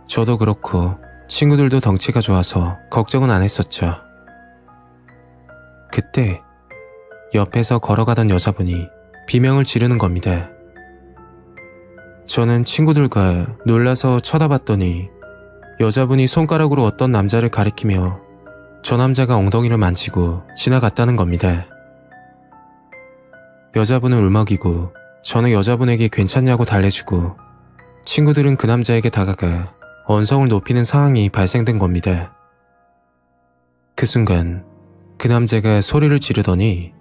저도 그렇고 친구들도 덩치가 좋아서 걱정은 안 했었죠. 그때 옆에서 걸어가던 여자분이 비명을 지르는 겁니다. 저는 친구들과 놀라서 쳐다봤더니 여자분이 손가락으로 어떤 남자를 가리키며 저 남자가 엉덩이를 만지고 지나갔다는 겁니다. 여자분은 울먹이고 저는 여자분에게 괜찮냐고 달래주고 친구들은 그 남자에게 다가가 언성을 높이는 상황이 발생된 겁니다. 그 순간 그 남자가 소리를 지르더니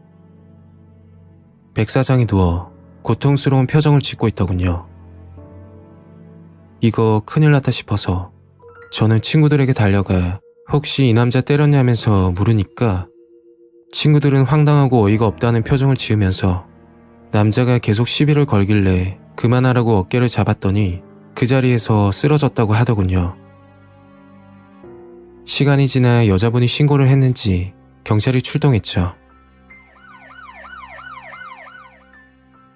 백사장이 누워 고통스러운 표정을 짓고 있더군요. 이거 큰일 났다 싶어서 저는 친구들에게 달려가 혹시 이 남자 때렸냐면서 물으니까 친구들은 황당하고 어이가 없다는 표정을 지으면서 남자가 계속 시비를 걸길래 그만하라고 어깨를 잡았더니 그 자리에서 쓰러졌다고 하더군요. 시간이 지나 여자분이 신고를 했는지 경찰이 출동했죠.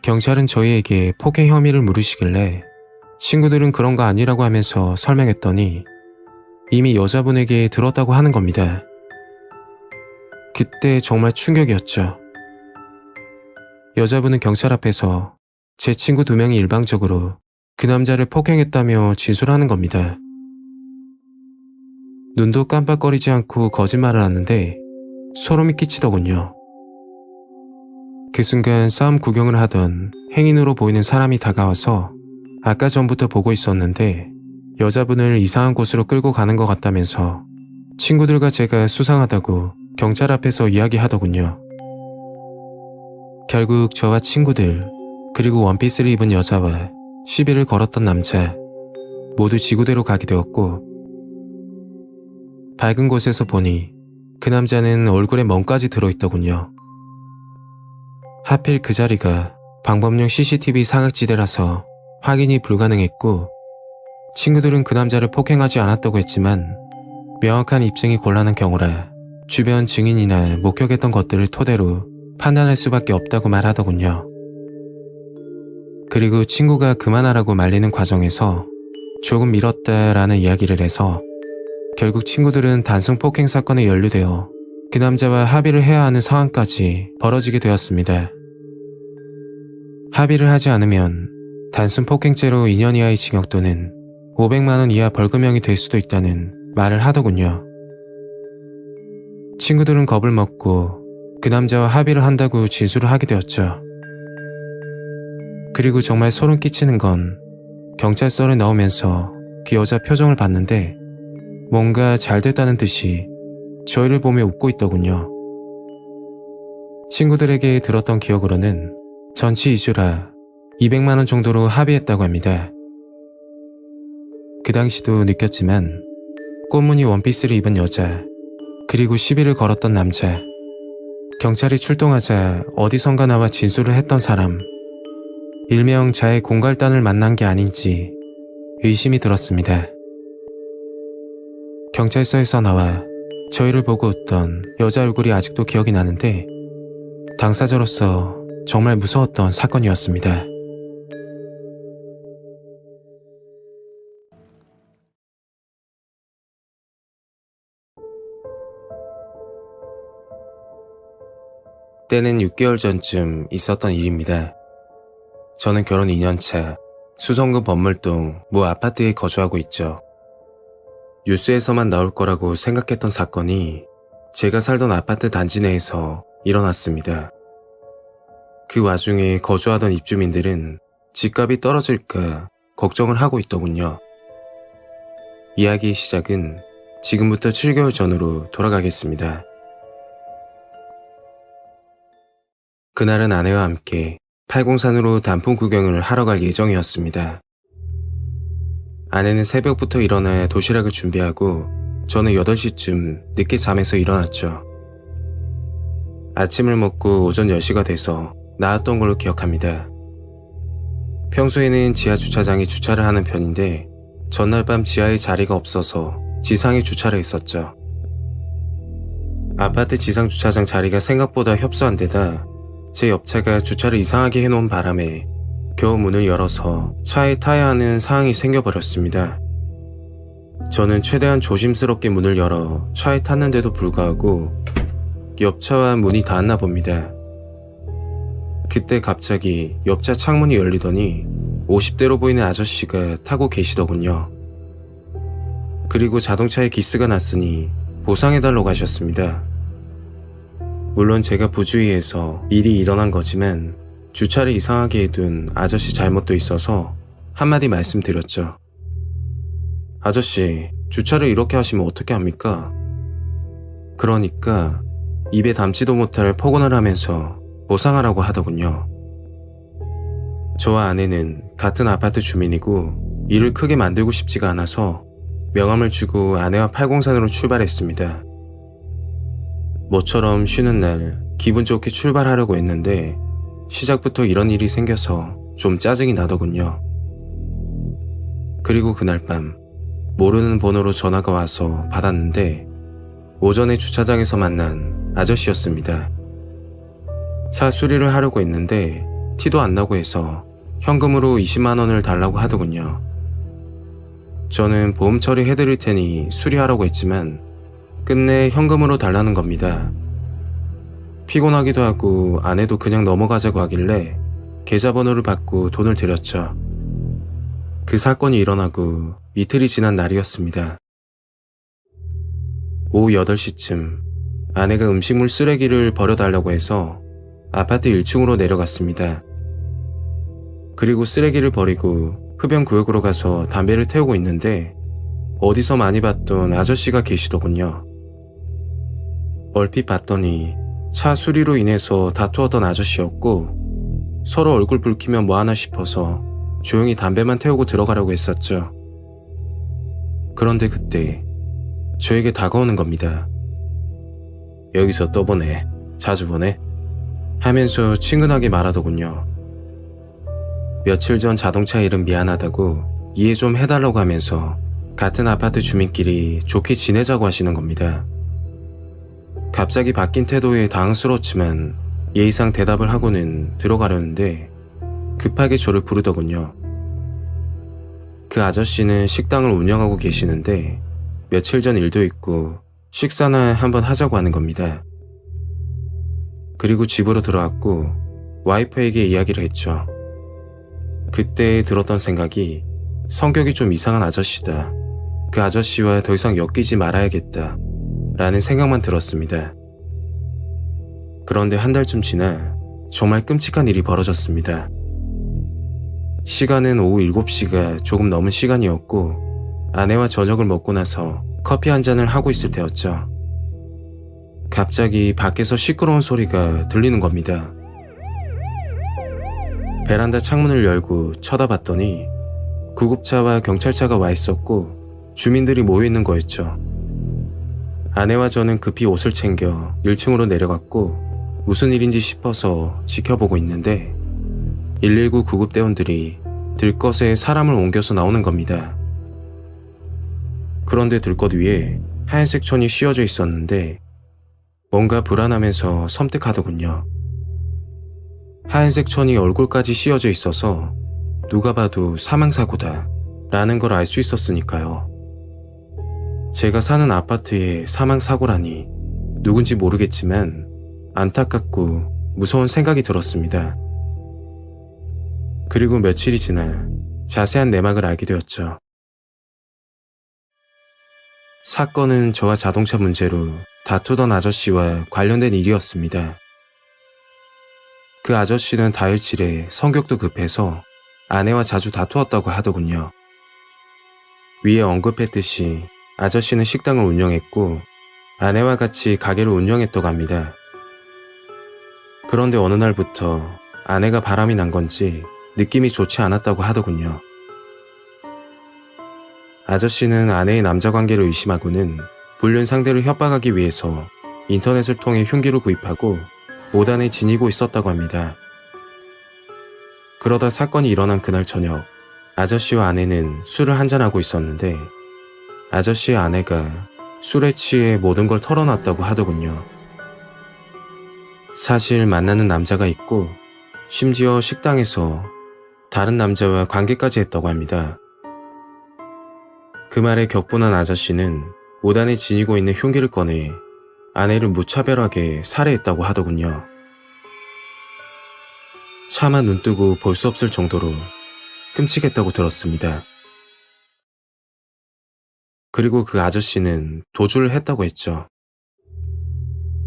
경찰은 저희에게 폭행 혐의를 물으시길래 친구들은 그런 거 아니라고 하면서 설명했더니 이미 여자분에게 들었다고 하는 겁니다. 그때 정말 충격이었죠. 여자분은 경찰 앞에서 제 친구 2명이 일방적으로 그 남자를 폭행했다며 진술하는 겁니다. 눈도 깜빡거리지 않고 거짓말을 하는데 소름이 끼치더군요. 그 순간 싸움 구경을 하던 행인으로 보이는 사람이 다가와서 아까 전부터 보고 있었는데 여자분을 이상한 곳으로 끌고 가는 것 같다면서 친구들과 제가 수상하다고 경찰 앞에서 이야기하더군요. 결국 저와 친구들 그리고 원피스를 입은 여자와 시비를 걸었던 남자 모두 지구대로 가게 되었고 밝은 곳에서 보니 그 남자는 얼굴에 멍까지 들어있더군요. 하필 그 자리가 방범용 CCTV 사각지대라서 확인이 불가능했고 친구들은 그 남자를 폭행하지 않았다고 했지만 명확한 입증이 곤란한 경우라 주변 증인이나 목격했던 것들을 토대로 판단할 수밖에 없다고 말하더군요. 그리고 친구가 그만하라고 말리는 과정에서 조금 미뤘다라는 이야기를 해서 결국 친구들은 단순 폭행 사건에 연루되어 그 남자와 합의를 해야 하는 상황까지 벌어지게 되었습니다. 합의를 하지 않으면 단순 폭행죄로 2년 이하의 징역 또는 500만 원 이하 벌금형이 될 수도 있다는 말을 하더군요. 친구들은 겁을 먹고 그 남자와 합의를 한다고 진술을 하게 되었죠. 그리고 정말 소름 끼치는 건 경찰서를 나오면서 그 여자 표정을 봤는데 뭔가 잘 됐다는 듯이 저희를 보며 웃고 있더군요. 친구들에게 들었던 기억으로는 전치 2주라 200만 원 정도로 합의했다고 합니다. 그 당시도 느꼈지만 꽃무늬 원피스를 입은 여자 그리고 시비를 걸었던 남자 경찰이 출동하자 어디선가 나와 진술을 했던 사람 일명 자의 공갈단을 만난 게 아닌지 의심이 들었습니다. 경찰서에서 나와 저희를 보고 웃던 여자 얼굴이 아직도 기억이 나는데 당사자로서 정말 무서웠던 사건이었습니다. 때는 6개월 전쯤 있었던 일입니다. 저는 결혼 2년차 수성구 범물동 모 아파트에 거주하고 있죠. 뉴스에서만 나올 거라고 생각했던 사건이 제가 살던 아파트 단지 내에서 일어났습니다. 그 와중에 거주하던 입주민들은 집값이 떨어질까 걱정을 하고 있더군요. 이야기의 시작은 지금부터 7개월 전으로 돌아가겠습니다. 그날은 아내와 함께 팔공산으로 단풍 구경을 하러 갈 예정이었습니다. 아내는 새벽부터 일어나 도시락을 준비하고 저는 8시쯤 늦게 잠에서 일어났죠. 아침을 먹고 오전 10시가 돼서 나왔던 걸로 기억합니다. 평소에는 지하 주차장에 주차를 하는 편인데 전날 밤 지하에 자리가 없어서 지상에 주차를 했었죠. 아파트 지상 주차장 자리가 생각보다 협소한 데다 제 옆차가 주차를 이상하게 해놓은 바람에 겨우 문을 열어서 차에 타야 하는 상황이 생겨버렸습니다. 저는 최대한 조심스럽게 문을 열어 차에 탔는데도 불구하고 옆차와 문이 닿았나 봅니다. 그때 갑자기 옆차 창문이 열리더니 50대로 보이는 아저씨가 타고 계시더군요. 그리고 자동차에 기스가 났으니 보상해달라고 하셨습니다. 물론 제가 부주의해서 일이 일어난 거지만 주차를 이상하게 해둔 아저씨 잘못도 있어서 한마디 말씀드렸죠. 아저씨, 주차를 이렇게 하시면 어떻게 합니까? 그러니까 입에 담지도 못할 폭언을 하면서 보상하라고 하더군요. 저와 아내는 같은 아파트 주민이고 일을 크게 만들고 싶지가 않아서 명함을 주고 아내와 팔공산으로 출발했습니다. 모처럼 쉬는 날 기분 좋게 출발하려고 했는데 시작부터 이런 일이 생겨서 좀 짜증이 나더군요. 그리고 그날 밤 모르는 번호로 전화가 와서 받았는데 오전에 주차장에서 만난 아저씨였습니다. 차 수리를 하려고 했는데 티도 안 나고 해서 현금으로 20만 원을 달라고 하더군요. 저는 보험 처리해드릴 테니 수리하라고 했지만 끝내 현금으로 달라는 겁니다. 피곤하기도 하고 아내도 그냥 넘어가자고 하길래 계좌번호를 받고 돈을 드렸죠. 그 사건이 일어나고 이틀이 지난 날이었습니다. 오후 8시쯤 아내가 음식물 쓰레기를 버려달라고 해서 아파트 1층으로 내려갔습니다. 그리고 쓰레기를 버리고 흡연구역으로 가서 담배를 태우고 있는데 어디서 많이 봤던 아저씨가 계시더군요. 얼핏 봤더니 차 수리로 인해서 다투었던 아저씨였고 서로 얼굴 붉히면 뭐하나 싶어서 조용히 담배만 태우고 들어가려고 했었죠. 그런데 그때 저에게 다가오는 겁니다. 여기서 또 보네. 자주 보네. 하면서 친근하게 말하더군요. 며칠 전 자동차 일은 미안하다고 이해 좀 해달라고 하면서 같은 아파트 주민끼리 좋게 지내자고 하시는 겁니다. 갑자기 바뀐 태도에 당황스러웠지만 예의상 대답을 하고는 들어가려는데 급하게 저를 부르더군요. 그 아저씨는 식당을 운영하고 계시는데 며칠 전 일도 있고 식사나 한번 하자고 하는 겁니다. 그리고 집으로 들어왔고 와이프에게 이야기를 했죠. 그때 들었던 생각이 성격이 좀 이상한 아저씨다. 그 아저씨와 더 이상 엮이지 말아야겠다. 라는 생각만 들었습니다. 그런데 한 달쯤 지나 정말 끔찍한 일이 벌어졌습니다. 시간은 오후 7시가 조금 넘은 시간이었고 아내와 저녁을 먹고 나서 커피 한 잔을 하고 있을 때였죠. 갑자기 밖에서 시끄러운 소리가 들리는 겁니다. 베란다 창문을 열고 쳐다봤더니 구급차와 경찰차가 와 있었고 주민들이 모여 있는 거였죠. 아내와 저는 급히 옷을 챙겨 1층으로 내려갔고 무슨 일인지 싶어서 지켜보고 있는데 119 구급대원들이 들것에 사람을 옮겨서 나오는 겁니다. 그런데 들것 위에 하얀색 천이 씌워져 있었는데 뭔가 불안하면서 섬뜩하더군요. 하얀색 천이 얼굴까지 씌워져 있어서 누가 봐도 사망사고다 라는 걸 알 수 있었으니까요. 제가 사는 아파트에 사망사고라니 누군지 모르겠지만 안타깝고 무서운 생각이 들었습니다. 그리고 며칠이 지나 자세한 내막을 알게 되었죠. 사건은 저와 자동차 문제로 다투던 아저씨와 관련된 일이었습니다. 그 아저씨는 다혈질에 성격도 급해서 아내와 자주 다투었다고 하더군요. 위에 언급했듯이 아저씨는 식당을 운영했고 아내와 같이 가게를 운영했다고 합니다. 그런데 어느 날부터 아내가 바람이 난 건지 느낌이 좋지 않았다고 하더군요. 아저씨는 아내의 남자 관계를 의심하고는 불륜 상대를 협박하기 위해서 인터넷을 통해 흉기를 구입하고 오단에 지니고 있었다고 합니다. 그러다 사건이 일어난 그날 저녁, 아저씨와 아내는 술을 한잔하고 있었는데 아저씨의 아내가 술에 취해 모든 걸 털어놨다고 하더군요. 사실 만나는 남자가 있고 심지어 식당에서 다른 남자와 관계까지 했다고 합니다. 그 말에 격분한 아저씨는 오단에 지니고 있는 흉기를 꺼내 아내를 무차별하게 살해했다고 하더군요. 차마 눈뜨고 볼 수 없을 정도로 끔찍했다고 들었습니다. 그리고 그 아저씨는 도주를 했다고 했죠.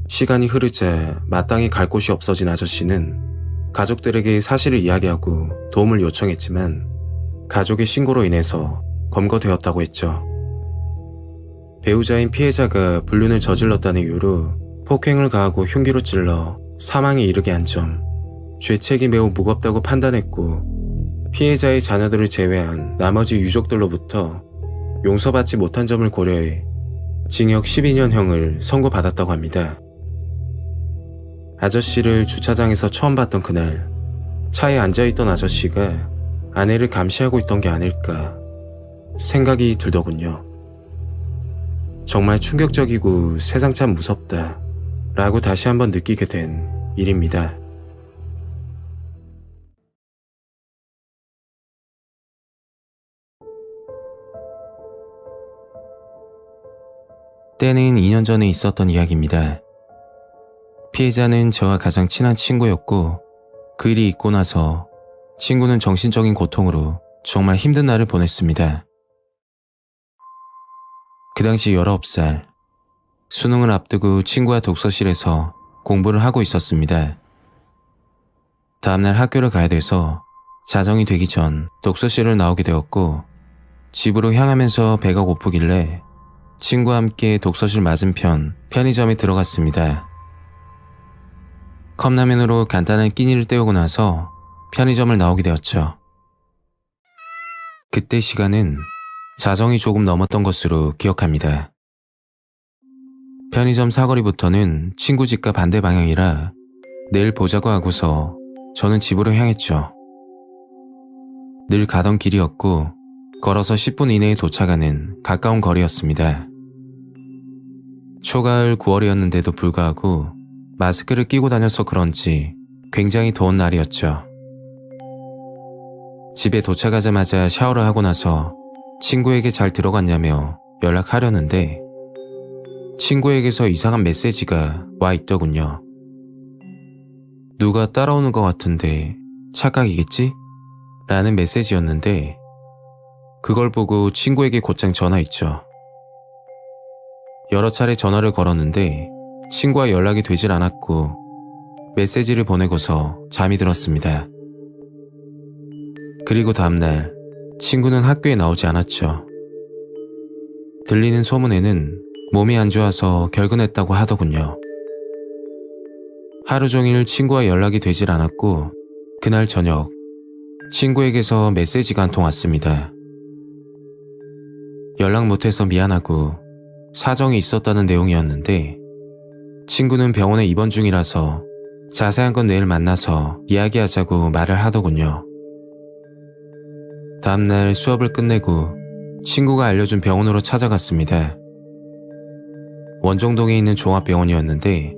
시간이 흐르자 마땅히 갈 곳이 없어진 아저씨는 가족들에게 사실을 이야기하고 도움을 요청했지만 가족의 신고로 인해서 검거되었다고 했죠. 배우자인 피해자가 불륜을 저질렀다는 이유로 폭행을 가하고 흉기로 찔러 사망에 이르게 한 점, 죄책이 매우 무겁다고 판단했고 피해자의 자녀들을 제외한 나머지 유족들로부터 용서받지 못한 점을 고려해 징역 12년형을 선고받았다고 합니다. 아저씨를 주차장에서 처음 봤던 그날, 차에 앉아있던 아저씨가 아내를 감시하고 있던 게 아닐까 생각이 들더군요. 정말 충격적이고 세상 참 무섭다 라고 다시 한번 느끼게 된 일입니다. 때는 2년 전에 있었던 이야기입니다. 피해자는 저와 가장 친한 친구였고 그 일이 있고 나서 친구는 정신적인 고통으로 정말 힘든 날을 보냈습니다. 그 당시 19살, 수능을 앞두고 친구와 독서실에서 공부를 하고 있었습니다. 다음날 학교를 가야 돼서 자정이 되기 전 독서실을 나오게 되었고 집으로 향하면서 배가 고프길래 친구와 함께 독서실 맞은편 편의점에 들어갔습니다. 컵라면으로 간단한 끼니를 때우고 나서 편의점을 나오게 되었죠. 그때 시간은 자정이 조금 넘었던 것으로 기억합니다. 편의점 사거리부터는 친구 집과 반대 방향이라 내일 보자고 하고서 저는 집으로 향했죠. 늘 가던 길이었고 걸어서 10분 이내에 도착하는 가까운 거리였습니다. 초가을 9월이었는데도 불구하고 마스크를 끼고 다녀서 그런지 굉장히 더운 날이었죠. 집에 도착하자마자 샤워를 하고 나서 친구에게 잘 들어갔냐며 연락하려는데 친구에게서 이상한 메시지가 와 있더군요. 누가 따라오는 것 같은데 착각이겠지? 라는 메시지였는데 그걸 보고 친구에게 곧장 전화했죠. 여러 차례 전화를 걸었는데 친구와 연락이 되질 않았고 메시지를 보내고서 잠이 들었습니다. 그리고 다음날 친구는 학교에 나오지 않았죠. 들리는 소문에는 몸이 안 좋아서 결근했다고 하더군요. 하루 종일 친구와 연락이 되질 않았고 그날 저녁 친구에게서 메시지가 한 통 왔습니다. 연락 못해서 미안하고 사정이 있었다는 내용이었는데 친구는 병원에 입원 중이라서 자세한 건 내일 만나서 이야기하자고 말을 하더군요. 다음날 수업을 끝내고 친구가 알려준 병원으로 찾아갔습니다. 원정동에 있는 종합병원이었는데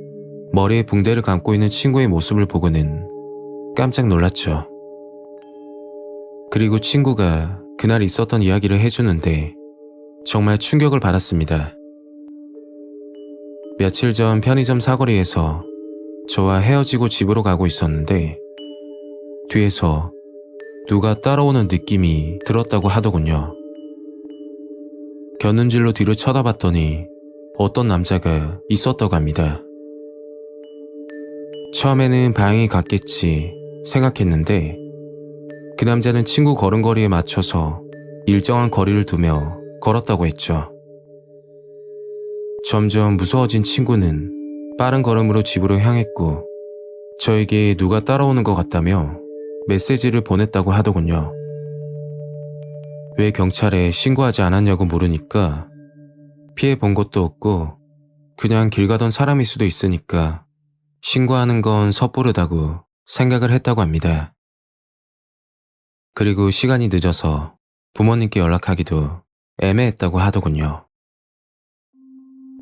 머리에 붕대를 감고 있는 친구의 모습을 보고는 깜짝 놀랐죠. 그리고 친구가 그날 있었던 이야기를 해주는데 정말 충격을 받았습니다. 며칠 전 편의점 사거리에서 저와 헤어지고 집으로 가고 있었는데 뒤에서 누가 따라오는 느낌이 들었다고 하더군요. 곁눈질로 뒤를 쳐다봤더니 어떤 남자가 있었다고 합니다. 처음에는 방향이 같겠지 생각했는데 그 남자는 친구 걸음걸이에 맞춰서 일정한 거리를 두며 걸었다고 했죠. 점점 무서워진 친구는 빠른 걸음으로 집으로 향했고 저에게 누가 따라오는 것 같다며 메시지를 보냈다고 하더군요. 왜 경찰에 신고하지 않았냐고 물으니까 피해 본 것도 없고 그냥 길 가던 사람일 수도 있으니까 신고하는 건 섣부르다고 생각을 했다고 합니다. 그리고 시간이 늦어서 부모님께 연락하기도 애매했다고 하더군요.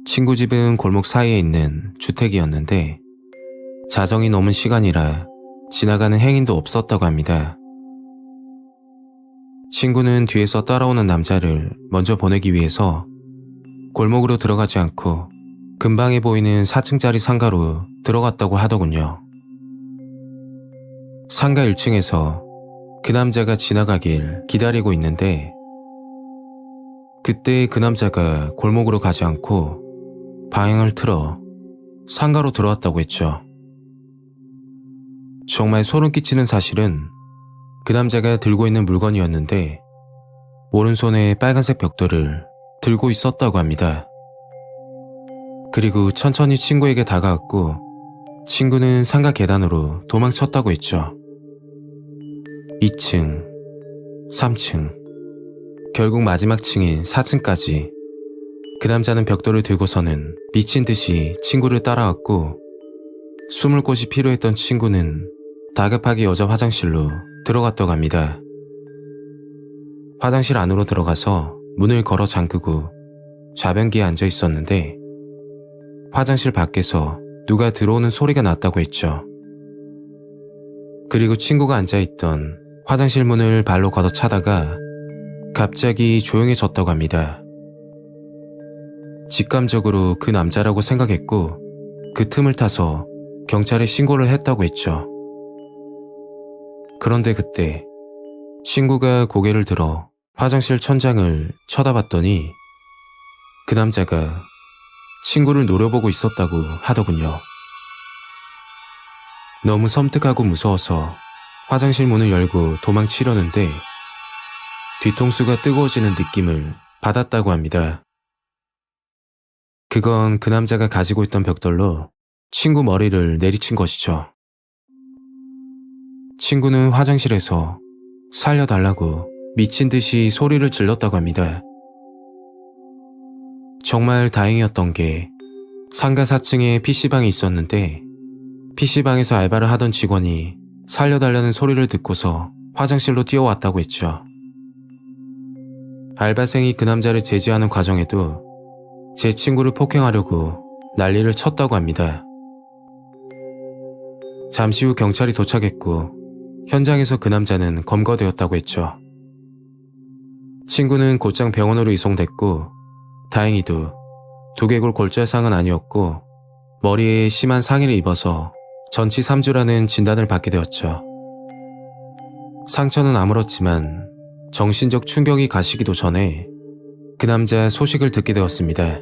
친구 집은 골목 사이에 있는 주택이었는데 자정이 넘은 시간이라 지나가는 행인도 없었다고 합니다. 친구는 뒤에서 따라오는 남자를 먼저 보내기 위해서 골목으로 들어가지 않고 근방에 보이는 4층짜리 상가로 들어갔다고 하더군요. 상가 1층에서 그 남자가 지나가길 기다리고 있는데 그때 그 남자가 골목으로 가지 않고 방향을 틀어 상가로 들어왔다고 했죠. 정말 소름 끼치는 사실은 그 남자가 들고 있는 물건이었는데 오른손에 빨간색 벽돌을 들고 있었다고 합니다. 그리고 천천히 친구에게 다가갔고 친구는 상가 계단으로 도망쳤다고 했죠. 2층, 3층, 결국 마지막 층인 4층까지 그 남자는 벽돌을 들고서는 미친 듯이 친구를 따라왔고 숨을 곳이 필요했던 친구는 다급하게 여자 화장실로 들어갔다고 합니다. 화장실 안으로 들어가서 문을 걸어 잠그고 좌변기에 앉아 있었는데 화장실 밖에서 누가 들어오는 소리가 났다고 했죠. 그리고 친구가 앉아있던 화장실 문을 발로 걷어차다가 갑자기 조용해졌다고 합니다. 직감적으로 그 남자라고 생각했고 그 틈을 타서 경찰에 신고를 했다고 했죠. 그런데 그때 친구가 고개를 들어 화장실 천장을 쳐다봤더니 그 남자가 친구를 노려보고 있었다고 하더군요. 너무 섬뜩하고 무서워서 화장실 문을 열고 도망치려는데 뒤통수가 뜨거워지는 느낌을 받았다고 합니다. 그건 그 남자가 가지고 있던 벽돌로 친구 머리를 내리친 것이죠. 친구는 화장실에서 살려달라고 미친 듯이 소리를 질렀다고 합니다. 정말 다행이었던 게 상가 4층에 PC방이 있었는데 PC방에서 알바를 하던 직원이 살려달라는 소리를 듣고서 화장실로 뛰어왔다고 했죠. 알바생이 그 남자를 제지하는 과정에도 제 친구를 폭행하려고 난리를 쳤다고 합니다. 잠시 후 경찰이 도착했고 현장에서 그 남자는 검거되었다고 했죠. 친구는 곧장 병원으로 이송됐고 다행히도 두개골 골절상은 아니었고 머리에 심한 상해를 입어서 전치 3주라는 진단을 받게 되었죠. 상처는 아물었지만 정신적 충격이 가시기도 전에 그 남자 소식을 듣게 되었습니다.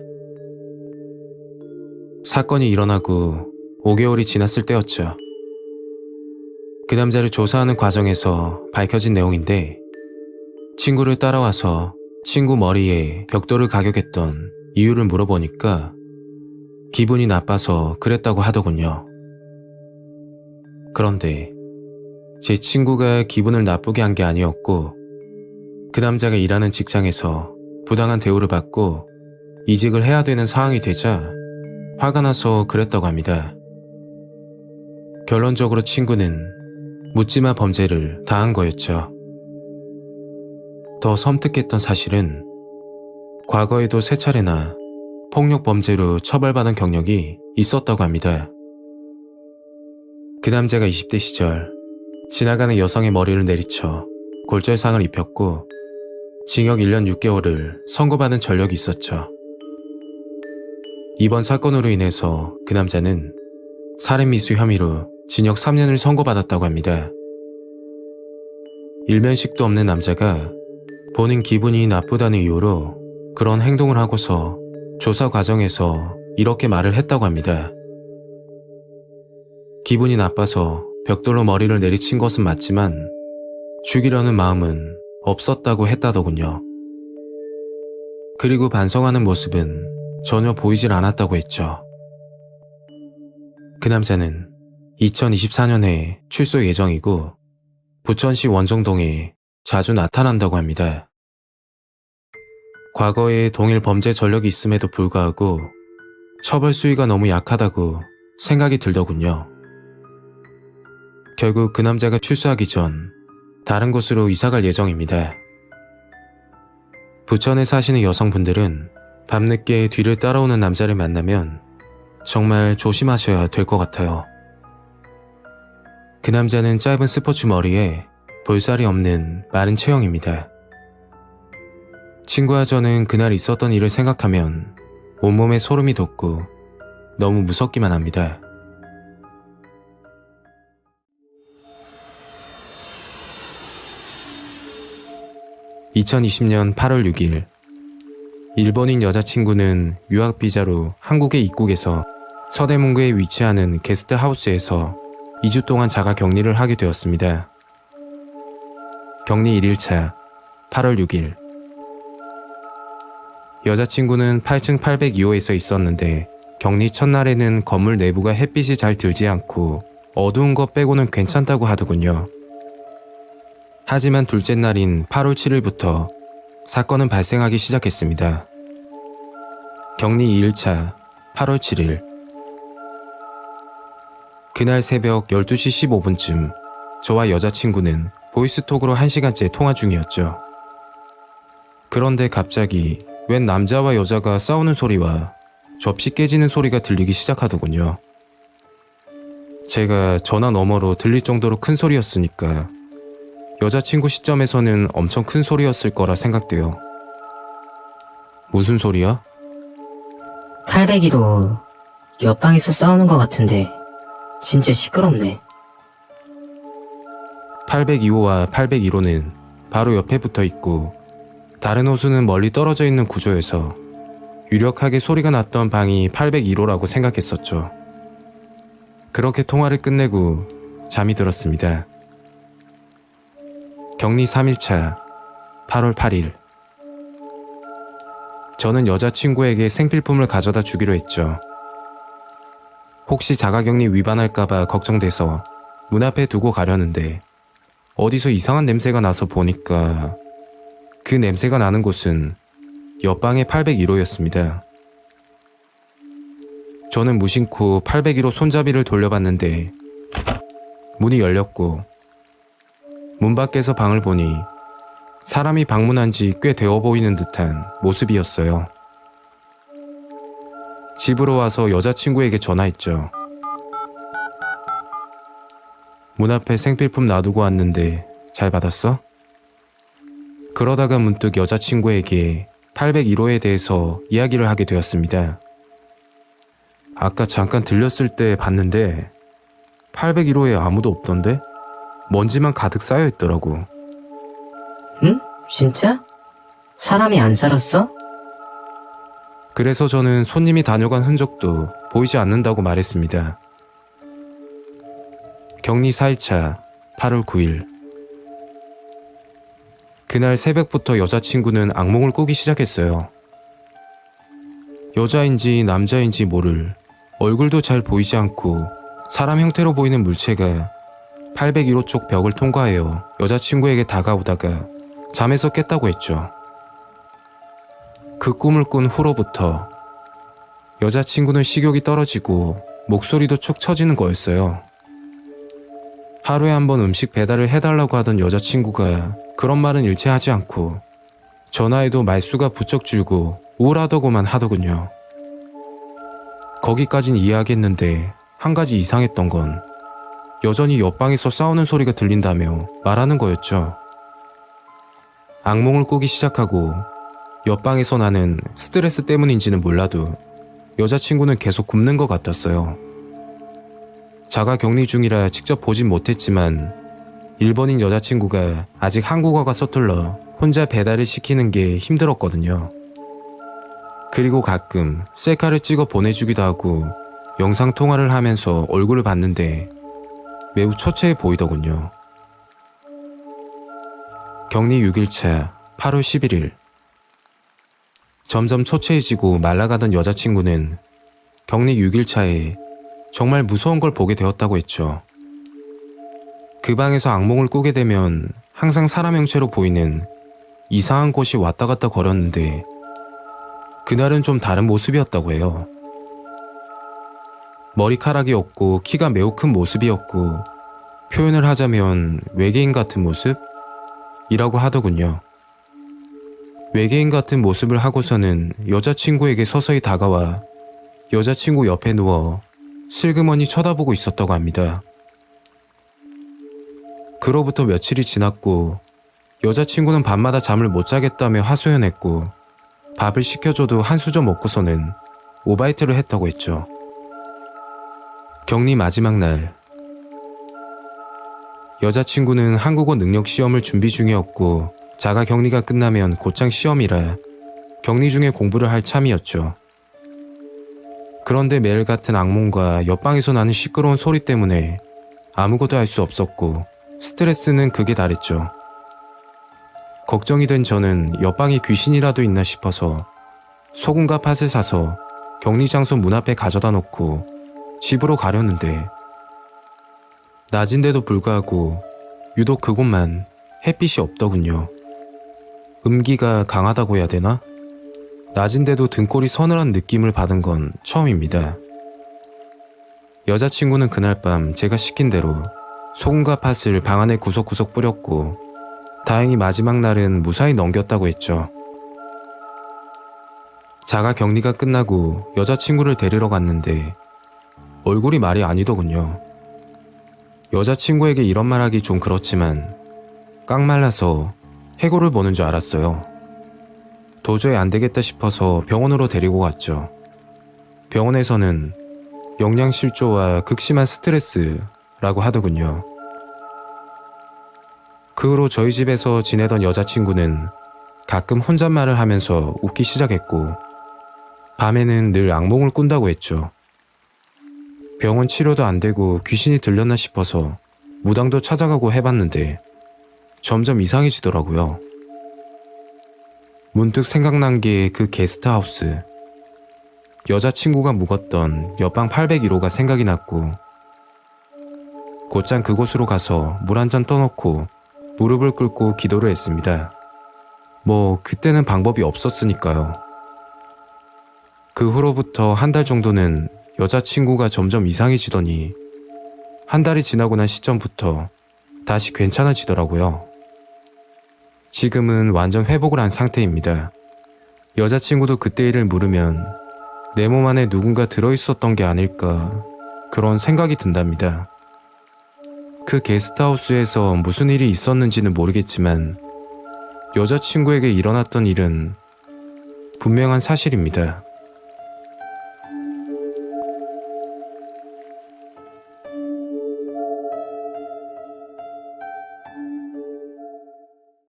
사건이 일어나고 5개월이 지났을 때였죠. 그 남자를 조사하는 과정에서 밝혀진 내용인데 친구를 따라와서 친구 머리에 벽돌을 가격했던 이유를 물어보니까 기분이 나빠서 그랬다고 하더군요. 그런데 제 친구가 기분을 나쁘게 한 게 아니었고 그 남자가 일하는 직장에서 부당한 대우를 받고 이직을 해야 되는 상황이 되자 화가 나서 그랬다고 합니다. 결론적으로 친구는 묻지마 범죄를 당한 거였죠. 더 섬뜩했던 사실은 과거에도 3차례나 폭력 범죄로 처벌받은 경력이 있었다고 합니다. 그 남자가 20대 시절 지나가는 여성의 머리를 내리쳐 골절상을 입혔고 징역 1년 6개월을 선고받은 전력이 있었죠. 이번 사건으로 인해서 그 남자는 살인미수 혐의로 징역 3년을 선고받았다고 합니다. 일면식도 없는 남자가 본인 기분이 나쁘다는 이유로 그런 행동을 하고서 조사 과정에서 이렇게 말을 했다고 합니다. 기분이 나빠서 벽돌로 머리를 내리친 것은 맞지만 죽이려는 마음은 없었다고 했다더군요. 그리고 반성하는 모습은 전혀 보이질 않았다고 했죠. 그 남자는 2024년에 출소 예정이고 부천시 원정동에 자주 나타난다고 합니다. 과거에 동일 범죄 전력이 있음에도 불구하고 처벌 수위가 너무 약하다고 생각이 들더군요. 결국 그 남자가 출소하기 전 다른 곳으로 이사갈 예정입니다. 부천에 사시는 여성분들은 밤늦게 뒤를 따라오는 남자를 만나면 정말 조심하셔야 될 것 같아요. 그 남자는 짧은 스포츠 머리에 볼살이 없는 마른 체형입니다. 친구와 저는 그날 있었던 일을 생각하면 온몸에 소름이 돋고 너무 무섭기만 합니다. (2020년 8월 6일) 일본인 여자친구는 유학비자로 한국에 입국해서 서대문구에 위치하는 게스트하우스에서 2주 동안 자가 격리를 하게 되었습니다. 격리 1일차 8월 6일 여자친구는 8층 802호에서 있었는데 격리 첫날에는 건물 내부가 햇빛이 잘 들지 않고 어두운 것 빼고는 괜찮다고 하더군요. 하지만 둘째 날인 8월 7일부터 사건은 발생하기 시작했습니다. 격리 2일차 8월 7일 그날 새벽 12시 15분쯤 저와 여자친구는 보이스톡으로 1시간째 통화 중이었죠. 그런데 갑자기 웬 남자와 여자가 싸우는 소리와 접시 깨지는 소리가 들리기 시작하더군요. 제가 전화 너머로 들릴 정도로 큰 소리였으니까 여자친구 시점에서는 엄청 큰 소리였을 거라 생각돼요. 무슨 소리야? 801호 옆방에서 싸우는 것 같은데 진짜 시끄럽네. 802호와 801호는 바로 옆에 붙어 있고 다른 호수는 멀리 떨어져 있는 구조여서 유력하게 소리가 났던 방이 801호라고 생각했었죠. 그렇게 통화를 끝내고 잠이 들었습니다. 격리 3일차 8월 8일 저는 여자친구에게 생필품을 가져다 주기로 했죠. 혹시 자가격리 위반할까봐 걱정돼서 문 앞에 두고 가려는데 어디서 이상한 냄새가 나서 보니까 그 냄새가 나는 곳은 옆방의 801호였습니다. 저는 무심코 801호 손잡이를 돌려봤는데 문이 열렸고 문 밖에서 방을 보니 사람이 방문한 지 꽤 되어 보이는 듯한 모습이었어요. 집으로 와서 여자친구에게 전화했죠. 문 앞에 생필품 놔두고 왔는데 잘 받았어? 그러다가 문득 여자친구에게 801호에 대해서 이야기를 하게 되었습니다. 아까 잠깐 들렸을 때 봤는데 801호에 아무도 없던데? 먼지만 가득 쌓여 있더라고. 응? 진짜? 사람이 안 살았어? 그래서 저는 손님이 다녀간 흔적도 보이지 않는다고 말했습니다. 격리 4일차 8월 9일 그날 새벽부터 여자친구는 악몽을 꾸기 시작했어요. 여자인지 남자인지 모를 얼굴도 잘 보이지 않고 사람 형태로 보이는 물체가 801호 쪽 벽을 통과하여 여자친구에게 다가오다가 잠에서 깼다고 했죠. 그 꿈을 꾼 후로부터 여자친구는 식욕이 떨어지고 목소리도 축 처지는 거였어요. 하루에 한 번 음식 배달을 해달라고 하던 여자친구가 그런 말은 일체 하지 않고 전화에도 말수가 부쩍 줄고 우울하다고만 하더군요. 거기까진 이해하겠는데 한 가지 이상했던 건 여전히 옆방에서 싸우는 소리가 들린다며 말하는 거였죠. 악몽을 꾸기 시작하고 옆방에서 나는 스트레스 때문인지는 몰라도 여자친구는 계속 굶는 것 같았어요. 자가 격리 중이라 직접 보진 못했지만 일본인 여자친구가 아직 한국어가 서툴러 혼자 배달을 시키는 게 힘들었거든요. 그리고 가끔 셀카를 찍어 보내주기도 하고 영상통화를 하면서 얼굴을 봤는데 매우 처체해 보이더군요. 격리 6일차 8월 11일. 점점 초췌해지고 말라가던 여자친구는 격리 6일차에 정말 무서운 걸 보게 되었다고 했죠. 그 방에서 악몽을 꾸게 되면 항상 사람 형체로 보이는 이상한 곳이 왔다 갔다 거렸는데 그날은 좀 다른 모습이었다고 해요. 머리카락이 없고 키가 매우 큰 모습이었고 표현을 하자면 외계인 같은 모습이라고 하더군요. 외계인 같은 모습을 하고서는 여자친구에게 서서히 다가와 여자친구 옆에 누워 슬그머니 쳐다보고 있었다고 합니다. 그로부터 며칠이 지났고 여자친구는 밤마다 잠을 못 자겠다며 하소연했고 밥을 시켜줘도 한 수저 먹고서는 오바이트를 했다고 했죠. 격리 마지막 날, 여자친구는 한국어 능력 시험을 준비 중이었고 자가 격리가 끝나면 곧장 시험이라 격리 중에 공부를 할 참이었죠. 그런데 매일 같은 악몽과 옆방에서 나는 시끄러운 소리 때문에 아무것도 할 수 없었고 스트레스는 극에 달했죠. 걱정이 된 저는 옆방에 귀신이라도 있나 싶어서 소금과 팥을 사서 격리 장소 문 앞에 가져다 놓고 집으로 가려는데 낮인데도 불구하고 유독 그곳만 햇빛이 없더군요. 음기가 강하다고 해야 되나? 낮인데도 등골이 서늘한 느낌을 받은 건 처음입니다. 여자친구는 그날 밤 제가 시킨 대로 소금과 팥을 방 안에 구석구석 뿌렸고 다행히 마지막 날은 무사히 넘겼다고 했죠. 자가 격리가 끝나고 여자친구를 데리러 갔는데 얼굴이 말이 아니더군요. 여자친구에게 이런 말하기 좀 그렇지만 깡말라서 해골을 보는 줄 알았어요. 도저히 안 되겠다 싶어서 병원으로 데리고 갔죠. 병원에서는 영양실조와 극심한 스트레스라고 하더군요. 그 후로 저희 집에서 지내던 여자친구는 가끔 혼잣말을 하면서 웃기 시작했고 밤에는 늘 악몽을 꾼다고 했죠. 병원 치료도 안 되고 귀신이 들렸나 싶어서 무당도 찾아가고 해봤는데 점점 이상해지더라고요. 문득 생각난 게 그 게스트하우스. 여자친구가 묵었던 옆방 801호가 생각이 났고 곧장 그곳으로 가서 물 한 잔 떠놓고 무릎을 꿇고 기도를 했습니다. 뭐 그때는 방법이 없었으니까요. 그 후로부터 한 달 정도는 여자친구가 점점 이상해지더니 한 달이 지나고 난 시점부터 다시 괜찮아지더라고요. 지금은 완전 회복을 한 상태입니다. 여자친구도 그때 일을 물으면 내 몸 안에 누군가 들어있었던 게 아닐까 그런 생각이 든답니다. 그 게스트하우스에서 무슨 일이 있었는지는 모르겠지만 여자친구에게 일어났던 일은 분명한 사실입니다.